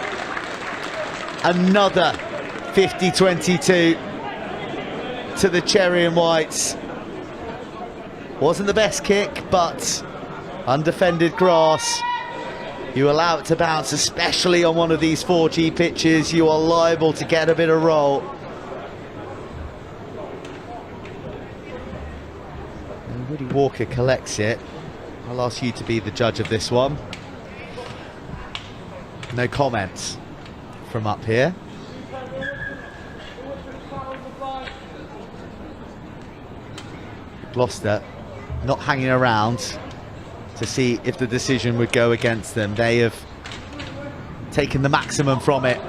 Another 50-22 to the Cherry and Whites. Wasn't the best kick, but undefended grass. You allow it to bounce, especially on one of these 4G pitches, you are liable to get a bit of roll. And Woody Walker collects it. I'll ask you to be the judge of this one. No comments from up here. Gloucester not hanging around to see if the decision would go against them. They have taken the maximum from it,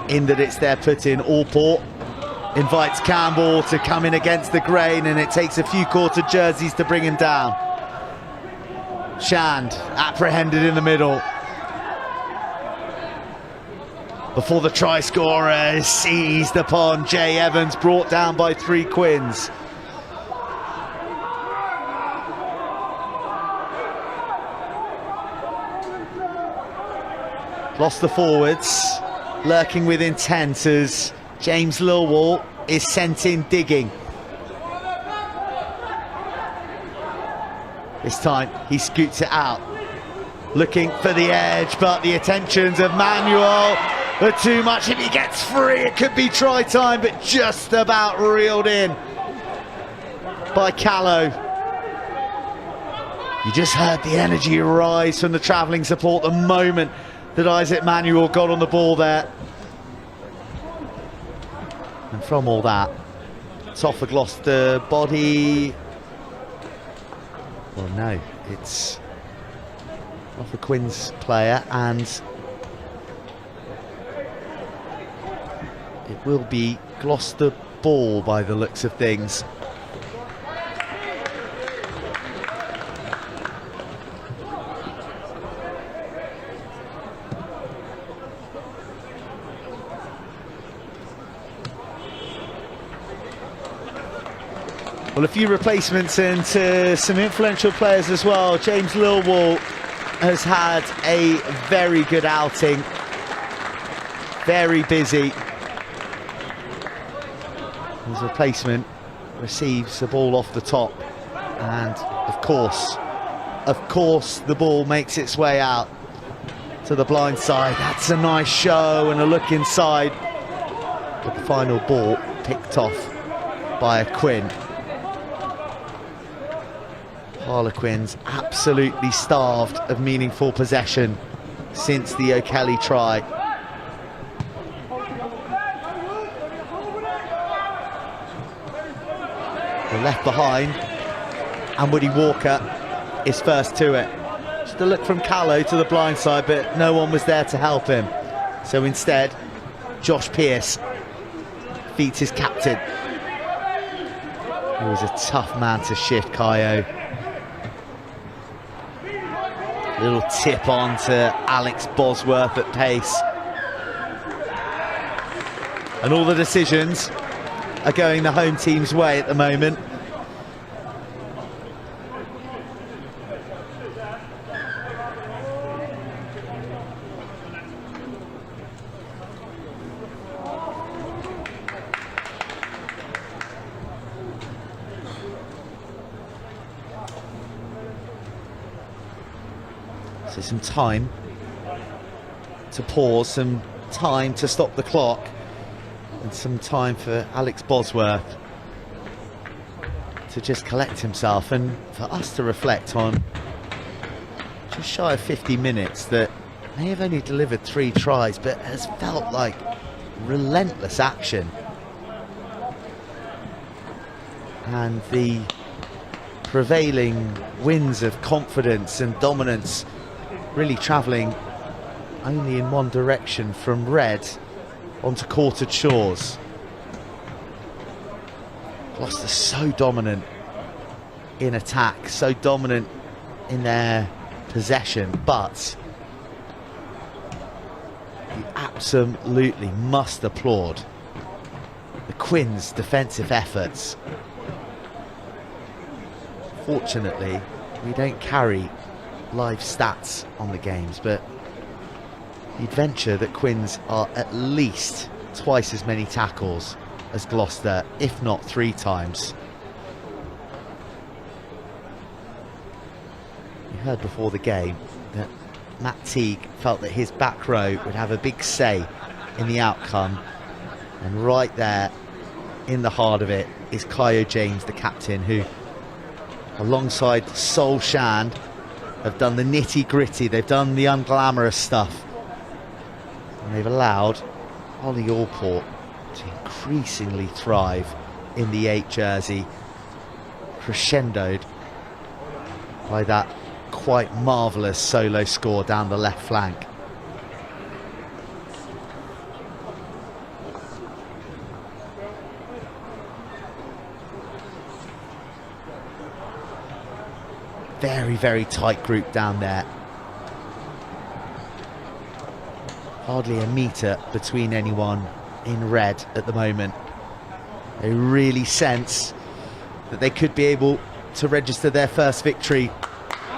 in that it's their put in. Allport invites Campbell to come in against the grain, and it takes a few quarter jerseys to bring him down. Shand apprehended in the middle before the try scorer is seized upon. Jay Evans brought down by 3 Quins. Lost the forwards, lurking with intent as James Lilwall is sent in digging. This time he scoots it out, looking for the edge, but the attentions of Manuel are too much. If he gets free, it could be try time, but just about reeled in by Callow. You just heard the energy rise from the travelling support the moment that Isaac Manuel got on the ball there. And from all that, it's off a Gloucester body. Well, no, it's off a Quins player, and it will be Gloucester ball by the looks of things. Well, a few replacements and some influential players as well. James Lilwall has had a very good outing. Very busy. His replacement receives the ball off the top, and of course the ball makes its way out to the blind side. That's a nice show and a look inside, but the final ball picked off by a Quinn. Harlequins absolutely starved of meaningful possession since the O'Kelly try. They're left behind, and Woody Walker is first to it. Just a look from Callow to the blind side, but no one was there to help him. So instead, Josh Pearce beats his captain. He was a tough man to shift, Kayo. Little tip on to Alex Bosworth at pace. And all the decisions are going the home team's way at the moment. So some time to pause, some time to stop the clock, and some time for Alex Bosworth to just collect himself, and for us to reflect on just shy of 50 minutes that may have only delivered 3 tries, but has felt like relentless action. And the prevailing winds of confidence and dominance really travelling only in one direction, from red onto Quartered Shores. Gloucester so dominant in attack, so dominant in their possession, but you absolutely must applaud the Quins' defensive efforts. Fortunately, we don't carry live stats on the games, but you'd venture that Quins are at least twice as many tackles as Gloucester, if not 3 times. You heard before the game that Matt Teague felt that his back row would have a big say in the outcome, and right there in the heart of it is Kyo James, the captain, who alongside Sol Shand have done the nitty-gritty, they've done the unglamorous stuff, and they've allowed Ollie Allport to increasingly thrive in the 8 jersey, crescendoed by that quite marvellous solo score down the left flank. Very, very tight group down there. Hardly a metre between anyone in red at the moment. They really sense that they could be able to register their first victory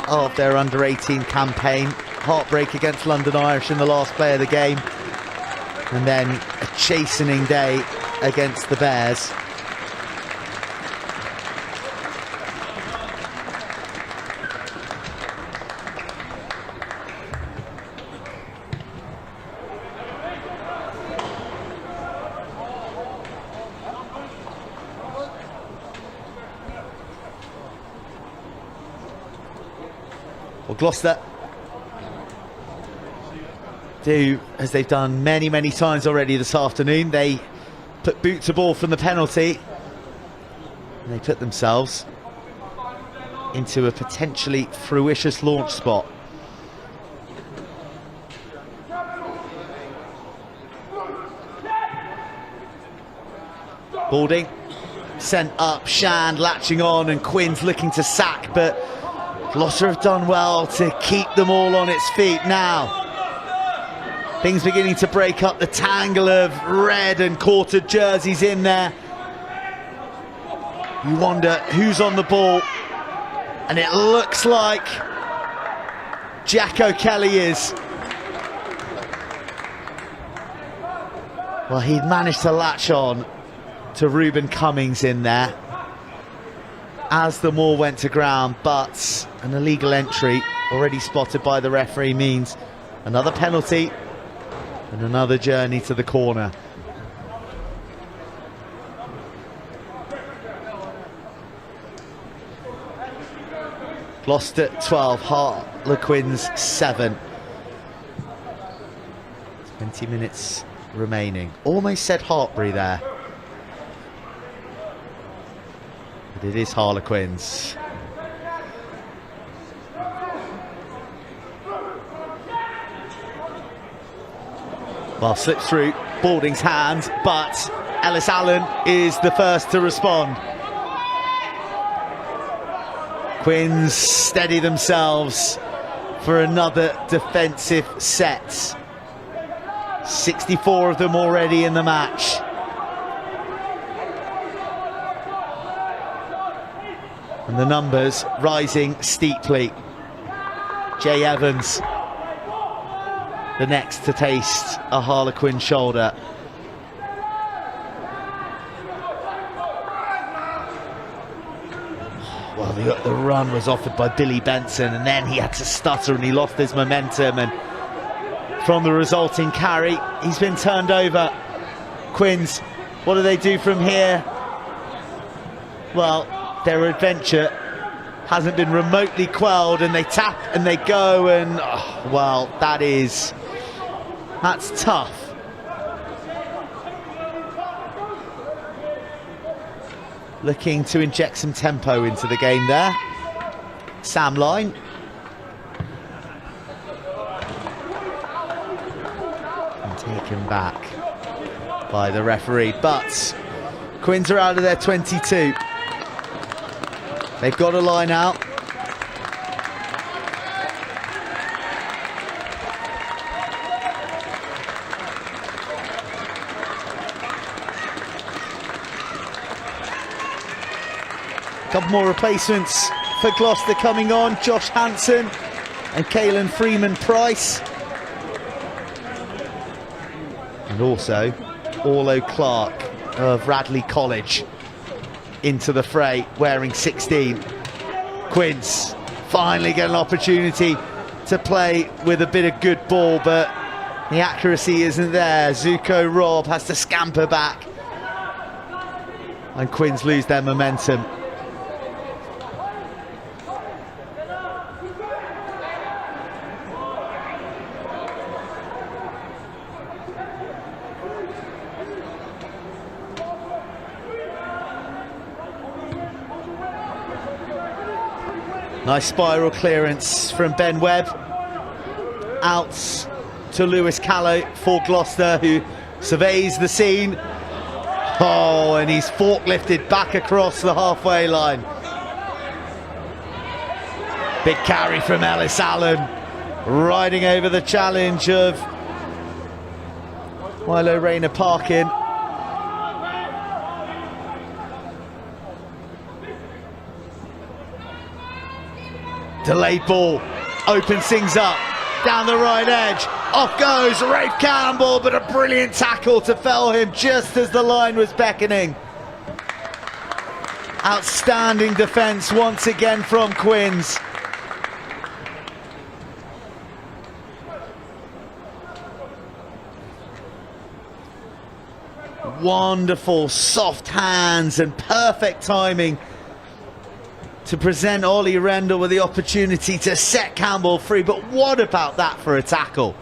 of their under-18 campaign. Heartbreak against London Irish in the last play of the game, and then a chastening day against the Bears. Well, Gloucester do as they've done many, many times already this afternoon. They put boot to ball from the penalty, and they put themselves into a potentially fruitious launch spot. Balding sent up, Shand latching on, and Quins looking to sack, but Gloucester have done well to keep them all on its feet. Now things beginning to break up, the tangle of red and quartered jerseys in there. You wonder who's on the ball, and it looks like Jack O'Kelly is. Well, he'd managed to latch on to Reuben Cummings in there as the ball went to ground, but an illegal entry already spotted by the referee means another penalty and another journey to the corner. Gloucester 12, Harlequins 7. 20 minutes remaining. Almost said Hartbury there, but it is Harlequins. Well, slips through Balding's hand, but Ellis Allen is the first to respond. Quins steady themselves for another defensive set. 64 of them already in the match. And the numbers rising steeply. Jay Evans, the next to taste a Harlequin shoulder. Well, the run was offered by Billy Benson, and then he had to stutter and he lost his momentum, and from the resulting carry, he's been turned over. Quins, what do they do from here? Well, their adventure hasn't been remotely quelled, and they tap and they go, and well, that's tough. looking to inject some tempo into the game there. Sam Line. And taken back by the referee, but Quins are out of their 22. They've got a line out. Couple more replacements for Gloucester coming on. Josh Hanson and Caelan Freeman-Price. And also Orlo Clark of Radley College into the fray, wearing 16. Quins finally get an opportunity to play with a bit of good ball, but the accuracy isn't there. Zuko Robb has to scamper back, and Quins lose their momentum. Nice spiral clearance from Ben Webb. Out to Lewis Callow for Gloucester, who surveys the scene. Oh, and he's forklifted back across the halfway line. Big carry from Ellis Allen, riding over the challenge of Milo Rayner Parkin. Delayed ball, opens things up, down the right edge, off goes Rafe Campbell, but a brilliant tackle to fell him just as the line was beckoning. Outstanding defence once again from Quins. Wonderful soft hands and perfect timing to present Ollie Rendell with the opportunity to set Campbell free, but what about that for a tackle?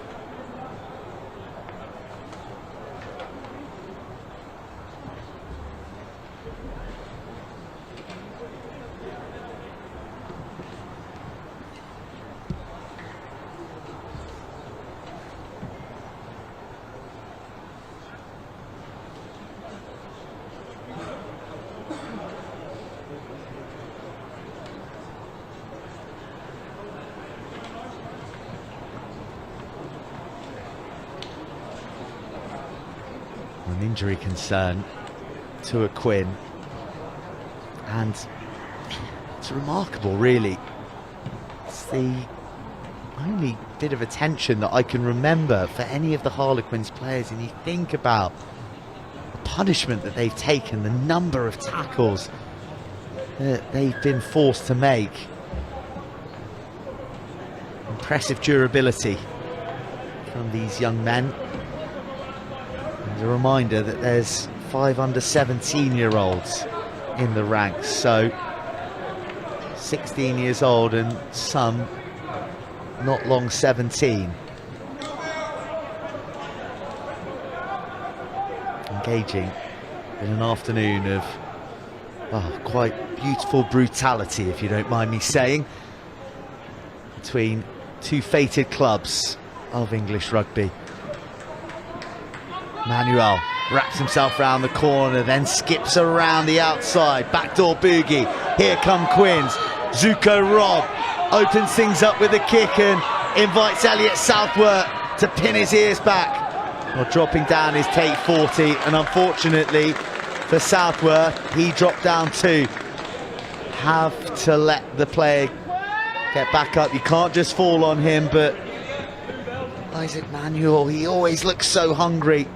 An injury concern to a Quinn, and it's remarkable really. It's the only bit of attention that I can remember for any of the Harlequins players, and you think about the punishment that they've taken, the number of tackles that they've been forced to make. Impressive durability from these young men. A reminder that there's 5 under 17-year-olds in the ranks, so 16 years old and some not long 17. Engaging in an afternoon of quite beautiful brutality, if you don't mind me saying, between two fated clubs of English rugby. Manuel wraps himself around the corner, then skips around the outside. Backdoor boogie. Here come Quins. Zuko Robb opens things up with a kick and invites Elliot Southworth to pin his ears back. Well, dropping down is take 40, and unfortunately for Southworth, he dropped down too. Have to let the player get back up. You can't just fall on him, but Isaac Manuel, he always looks so hungry.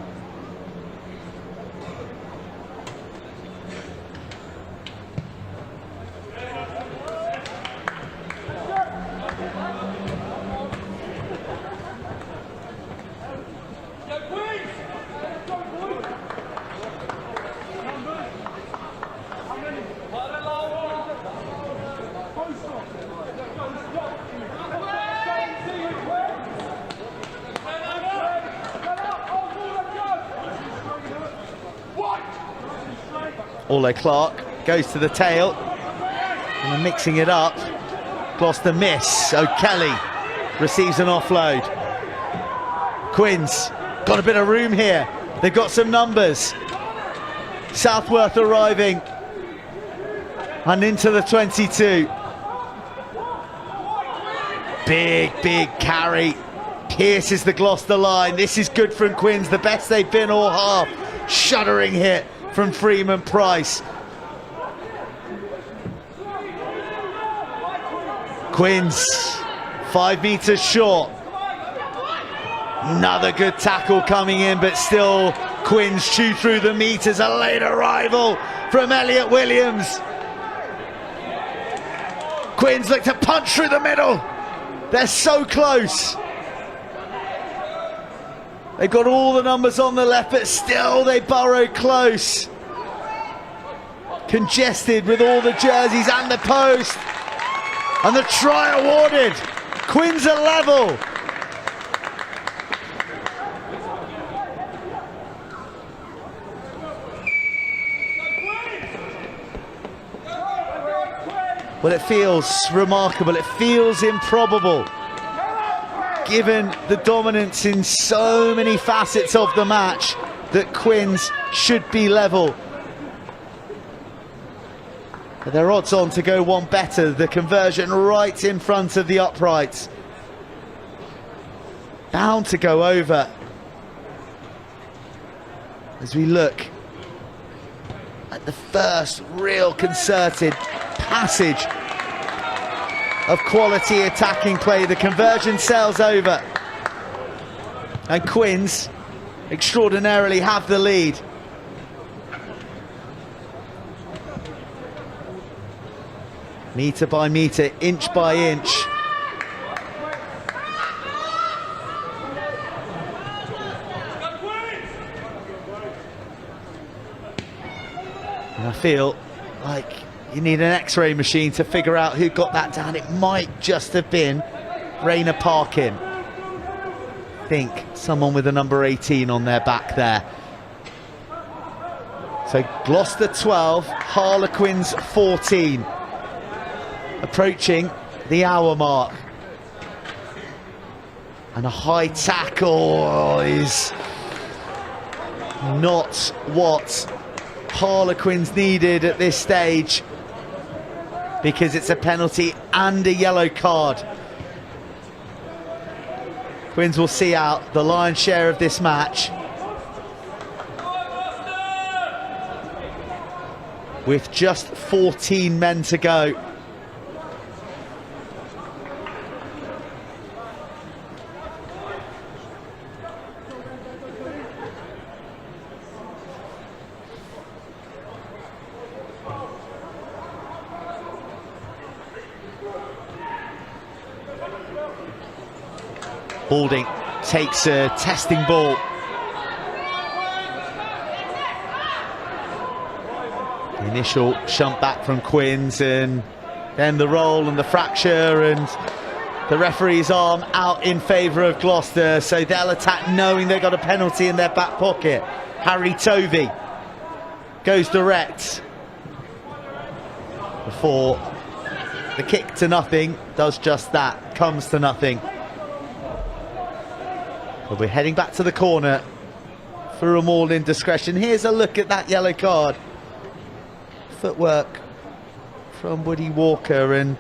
Orlo Clark goes to the tail. And they're mixing it up. Gloucester miss. O'Kelly receives an offload. Quins got a bit of room here. They've got some numbers. Southworth arriving. And into the 22. Big carry. Pierces the Gloucester line. This is good from Quins, the best they've been all half. Shuddering hit from Freeman Price. Quins, 5 metres short. Another good tackle coming in, but still Quins chew through the metres. A late arrival from Elliot Williams. Quins look to punch through the middle. They're so close. They've got all the numbers on the left, but still they burrow close. Congested with all the jerseys and the post. And the try awarded. Quins are level. Well, it feels remarkable. It feels improbable, given the dominance in so many facets of the match, that Quins should be level. But they're odds on to go one better. The conversion right in front of the uprights. Bound to go over. As we look at the first real concerted passage of quality attacking play. The conversion sails over. And Quins extraordinarily have the lead. Metre by metre, inch by inch. And I feel like you need an X-ray machine to figure out who got that down. It might just have been Rainer Parkin. I think someone with a number 18 on their back there. So Gloucester 12, Harlequins 14. Approaching the hour mark. And a high tackle is not what Harlequins needed at this stage, because it's a penalty and a yellow card. Quins will see out the lion's share of this match, with just 14 men to go. Balding takes a testing ball. The initial shunt back from Quins, and then the roll and the fracture, and the referee's arm out in favour of Gloucester, so they'll attack knowing they've got a penalty in their back pocket. Harry Tovey goes direct before the kick to nothing does just that, comes to nothing. Well, we're heading back to the corner for a maul indiscretion. Here's a look at that yellow card. Footwork from Woody Walker, and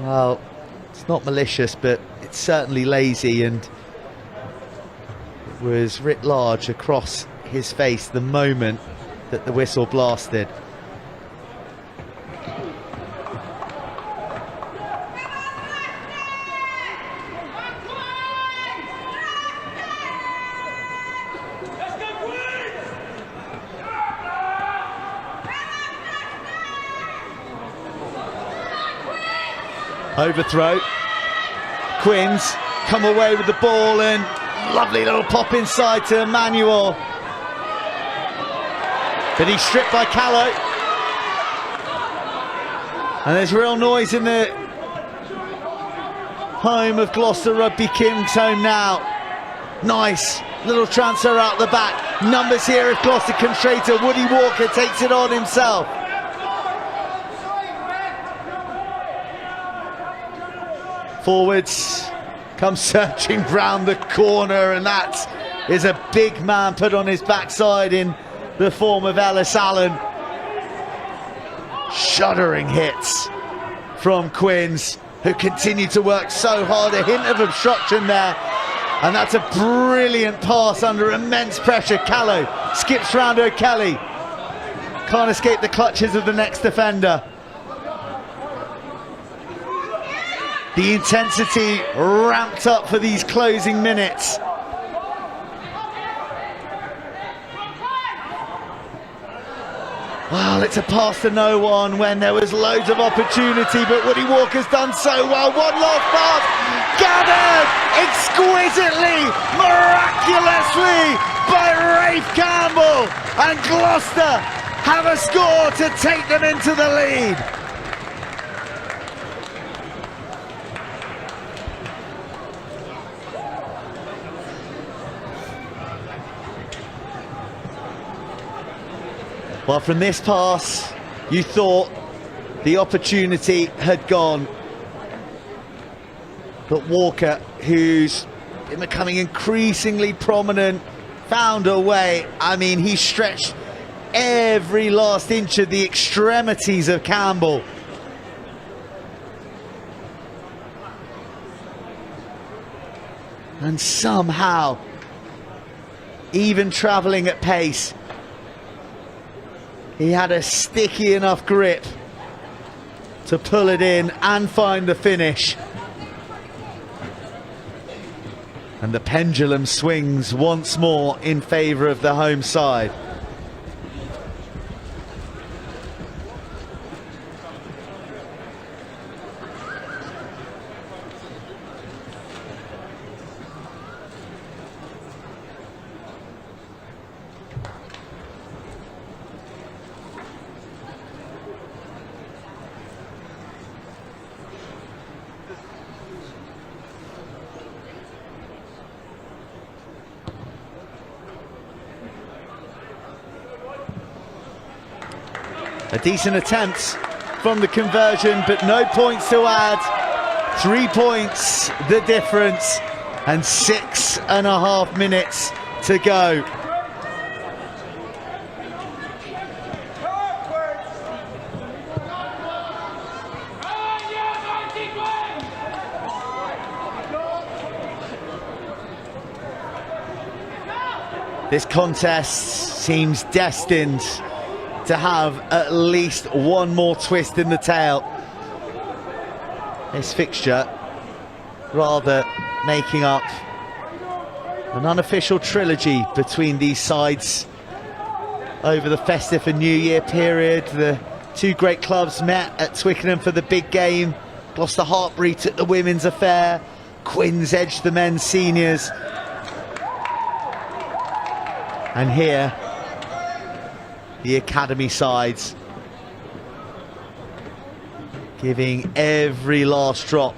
well, it's not malicious, but it's certainly lazy, and it was writ large across his face the moment that the whistle blasted. Overthrow. Quins come away with the ball, and lovely little pop inside to Emmanuel. But he's stripped by Callow. And there's real noise in the home of Gloucester Rugby, Kingsholm now. Nice little transfer out the back. numbers here if Gloucester can traitor. Woody Walker takes it on himself. Forwards come searching round the corner, and that is a big man put on his backside in the form of Ellis Allen. Shuddering hits from Quins, who continue to work so hard. A hint of obstruction there, and that's a brilliant pass under immense pressure. Callow skips round O'Kelly, can't escape the clutches of the next defender. The intensity ramped up for these closing minutes. Well, it's a pass to no one when there was loads of opportunity, but Woody Walker's done so well. One last pass, gathered exquisitely, miraculously by Rafe Campbell, and Gloucester have a score to take them into the lead. Well, from this pass, you thought the opportunity had gone. But Walker, who's been becoming increasingly prominent, found a way. I mean, he stretched every last inch of the extremities of Campbell. And somehow, even travelling at pace, he had a sticky enough grip to pull it in and find the finish. And the pendulum swings once more in favour of the home side. A decent attempt from the conversion, but no points to add. 3 points the difference, and 6.5 minutes to go. This contest seems destined to have at least one more twist in the tail. This fixture rather making up an unofficial trilogy between these sides over the festive and New Year period. The two great clubs met at Twickenham for the big game. Gloucester Hartbury took the women's affair. Quins edged the men's seniors. And here, the academy sides giving every last drop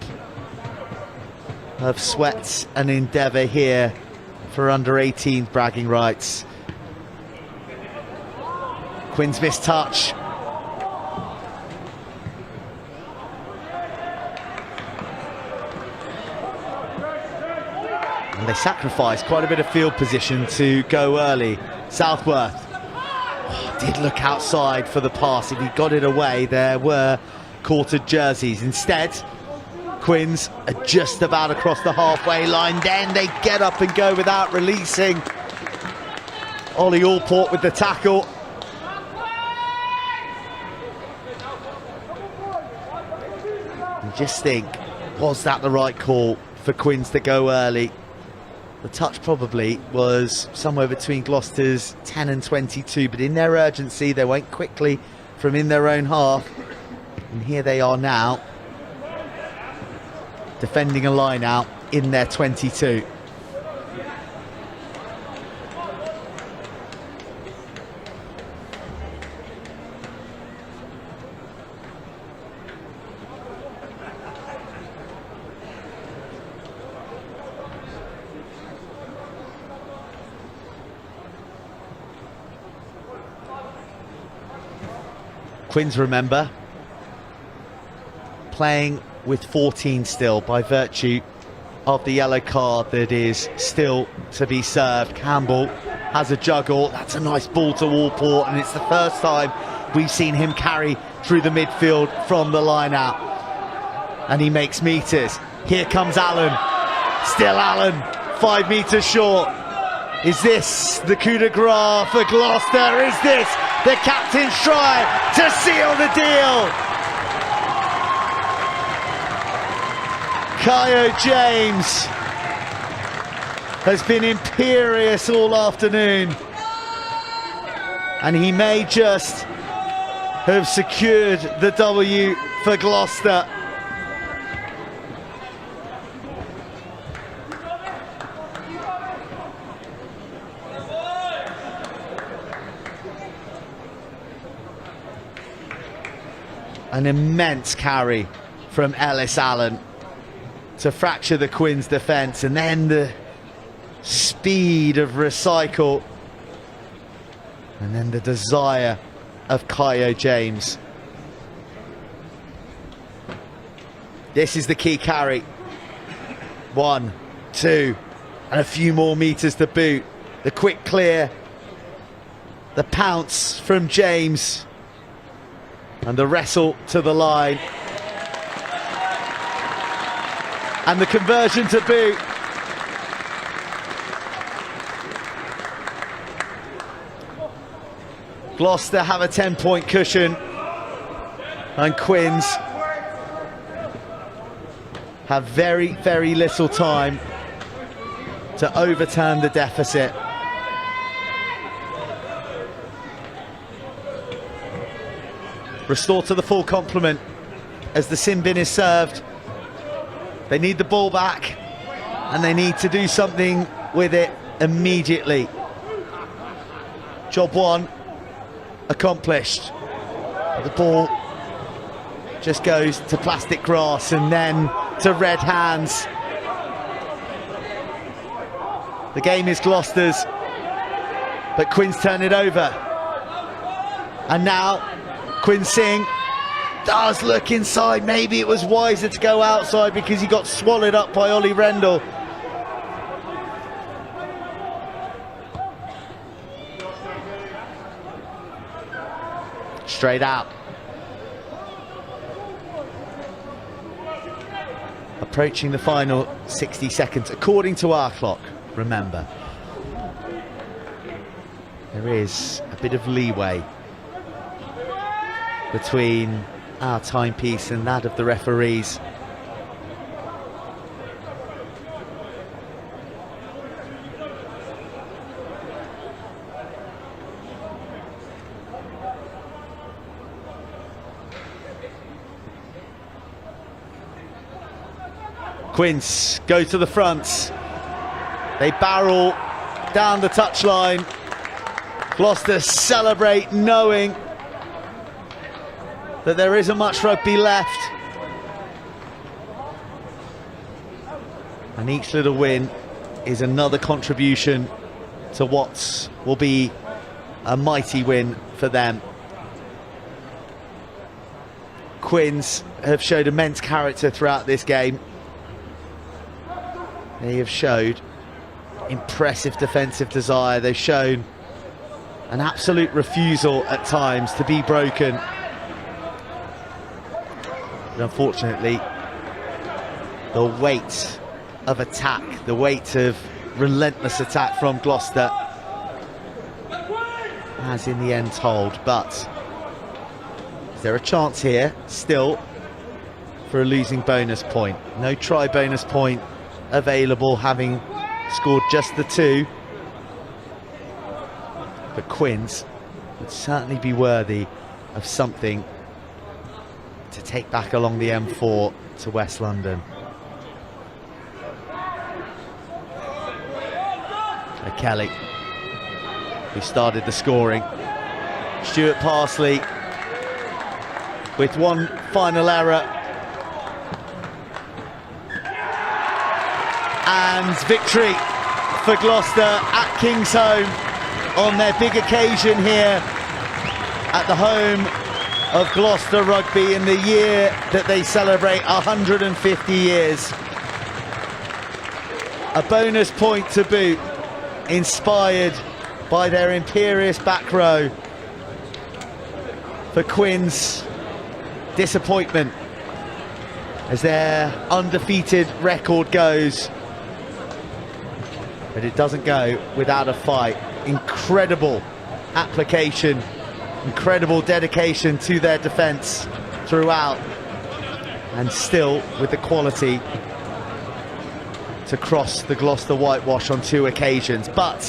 of sweat and endeavour here for under 18 bragging rights. Quins missed touch. And they sacrificed quite a bit of field position to go early. Southworth did look outside for the pass. If he got it away, there were quartered jerseys. Instead, Quins are just about across the halfway line. Then they get up and go without releasing. Ollie Allport with the tackle. And just think, was that the right call for Quins to go early? The touch probably was somewhere between Gloucester's 10 and 22, but in their urgency, they went quickly from in their own half. And here they are now, defending a line out in their 22. Quins, remember, playing with 14 still by virtue of the yellow card that is still to be served. Campbell has a juggle. That's a nice ball to Walport, and it's the first time we've seen him carry through the midfield from the line out. And he makes meters. Here comes Allen. Still Allen, 5 metres short. Is this the coup de grace for Gloucester? Is this the captain's try to seal the deal? Kyo James has been imperious all afternoon, and he may just have secured the W for Gloucester. An immense carry from Ellis Allen to fracture the Quins' defence, and then the speed of Recycle, and then the desire of Kyo James. This is the key carry. 1, 2, and a few more metres to boot. The quick clear, the pounce from James, and the wrestle to the line, and the conversion to boot. Gloucester have a 10-point cushion, and Quins have very, very little time to overturn the deficit. Restore to the full complement as the sin bin is served. They need the ball back, and they need to do something with it immediately. Job 1 accomplished. The ball just goes to plastic grass and then to red hands. The game is Gloucester's, but Quins turn it over. And now Quinn Singh does look inside. Maybe it was wiser to go outside because he got swallowed up by Ollie Rendell. Straight out. Approaching the final 60 seconds, according to our clock, remember. There is a bit of leeway between our timepiece and that of the referees. Quins go to the front. They barrel down the touchline. Gloucester celebrate knowing that there isn't much rugby left. And each little win is another contribution to what will be a mighty win for them. Quins have showed immense character throughout this game. They have showed impressive defensive desire. They've shown an absolute refusal at times to be broken. But unfortunately, the weight of attack, the weight of relentless attack from Gloucester has in the end told. But is there a chance here still for a losing bonus point? No try bonus point available, having scored just the 2. But Quins would certainly be worthy of something to take back along the M4 to West London. Kelly, who started the scoring. Stuart Parsley with one final error. And victory for Gloucester at Kingsholm on their big occasion here at the home of Gloucester Rugby in the year that they celebrate 150 years. A bonus point to boot, inspired by their imperious back row for Quinn's disappointment as their undefeated record goes. But it doesn't go without a fight. Incredible application, incredible dedication to their defence throughout, and still with the quality to cross the Gloucester whitewash on 2 occasions. But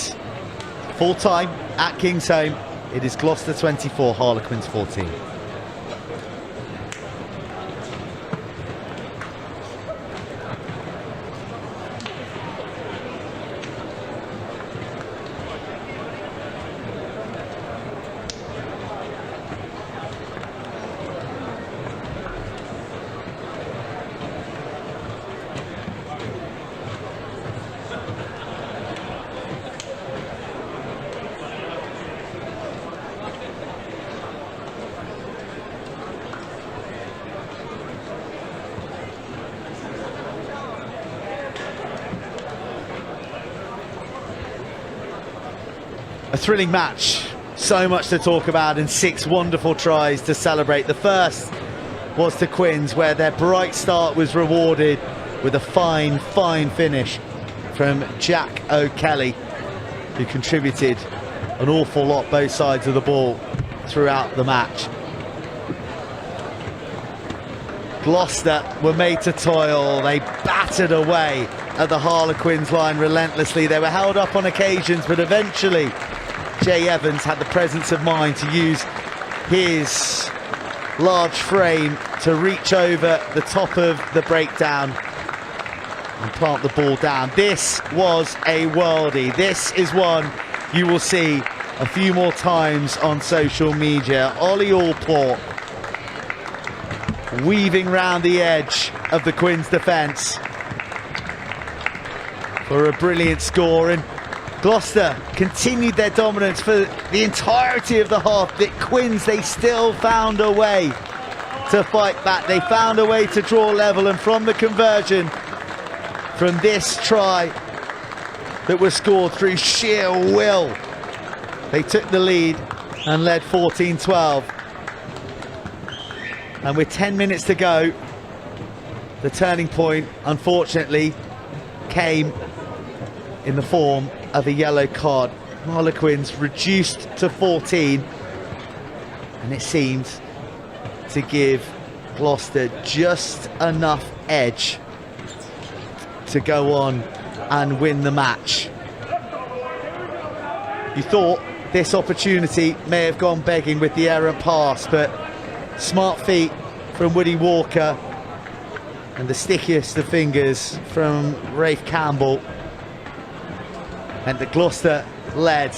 full time at Kingsholm, it is Gloucester 24, Harlequins 14. A thrilling match, so much to talk about, and 6 wonderful tries to celebrate. The first was to Quins, where their bright start was rewarded with a fine finish from Jack O'Kelly, who contributed an awful lot both sides of the ball throughout the match. Gloucester were made to toil. They battered away at the Harlequins line relentlessly. They were held up on occasions, but eventually Jay Evans had the presence of mind to use his large frame to reach over the top of the breakdown and plant the ball down. This was a worldie. This is one you will see a few more times on social media. Ollie Allport weaving round the edge of the Quins defence for a brilliant score, and Gloucester continued their dominance for the entirety of the half. The Quins, they still found a way to fight back. They found a way to draw level, and from the conversion from this try that was scored through sheer will, they took the lead and led 14-12. And with 10 minutes to go, the turning point, unfortunately, came in the form of a yellow card. Harlequins reduced to 14, and it seemed to give Gloucester just enough edge to go on and win the match. You thought this opportunity may have gone begging with the errant pass, but smart feet from Woody Walker and the stickiest of fingers from Rafe Campbell meant that Gloucester led.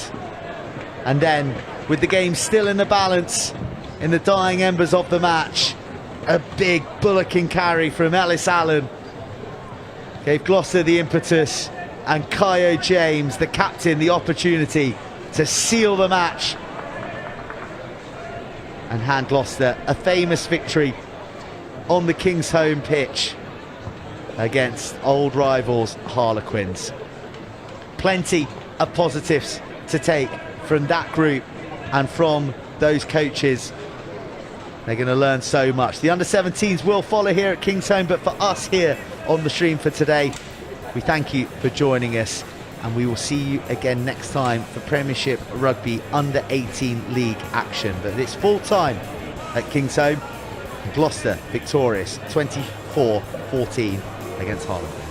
And then, with the game still in the balance in the dying embers of the match, a big bullocking carry from Ellis Allen gave Gloucester the impetus, and Kyo James, the captain, the opportunity to seal the match and hand Gloucester a famous victory on the Kingsholm pitch against old rivals Harlequins. Plenty of positives to take from that group and from those coaches. They're going to learn so much. The under-17s will follow here at Kingsholm, but for us here on the stream for today, we thank you for joining us, and we will see you again next time for Premiership Rugby Under-18 League action. But it's full time at Kingsholm. Gloucester victorious 24-14 against Harlequins.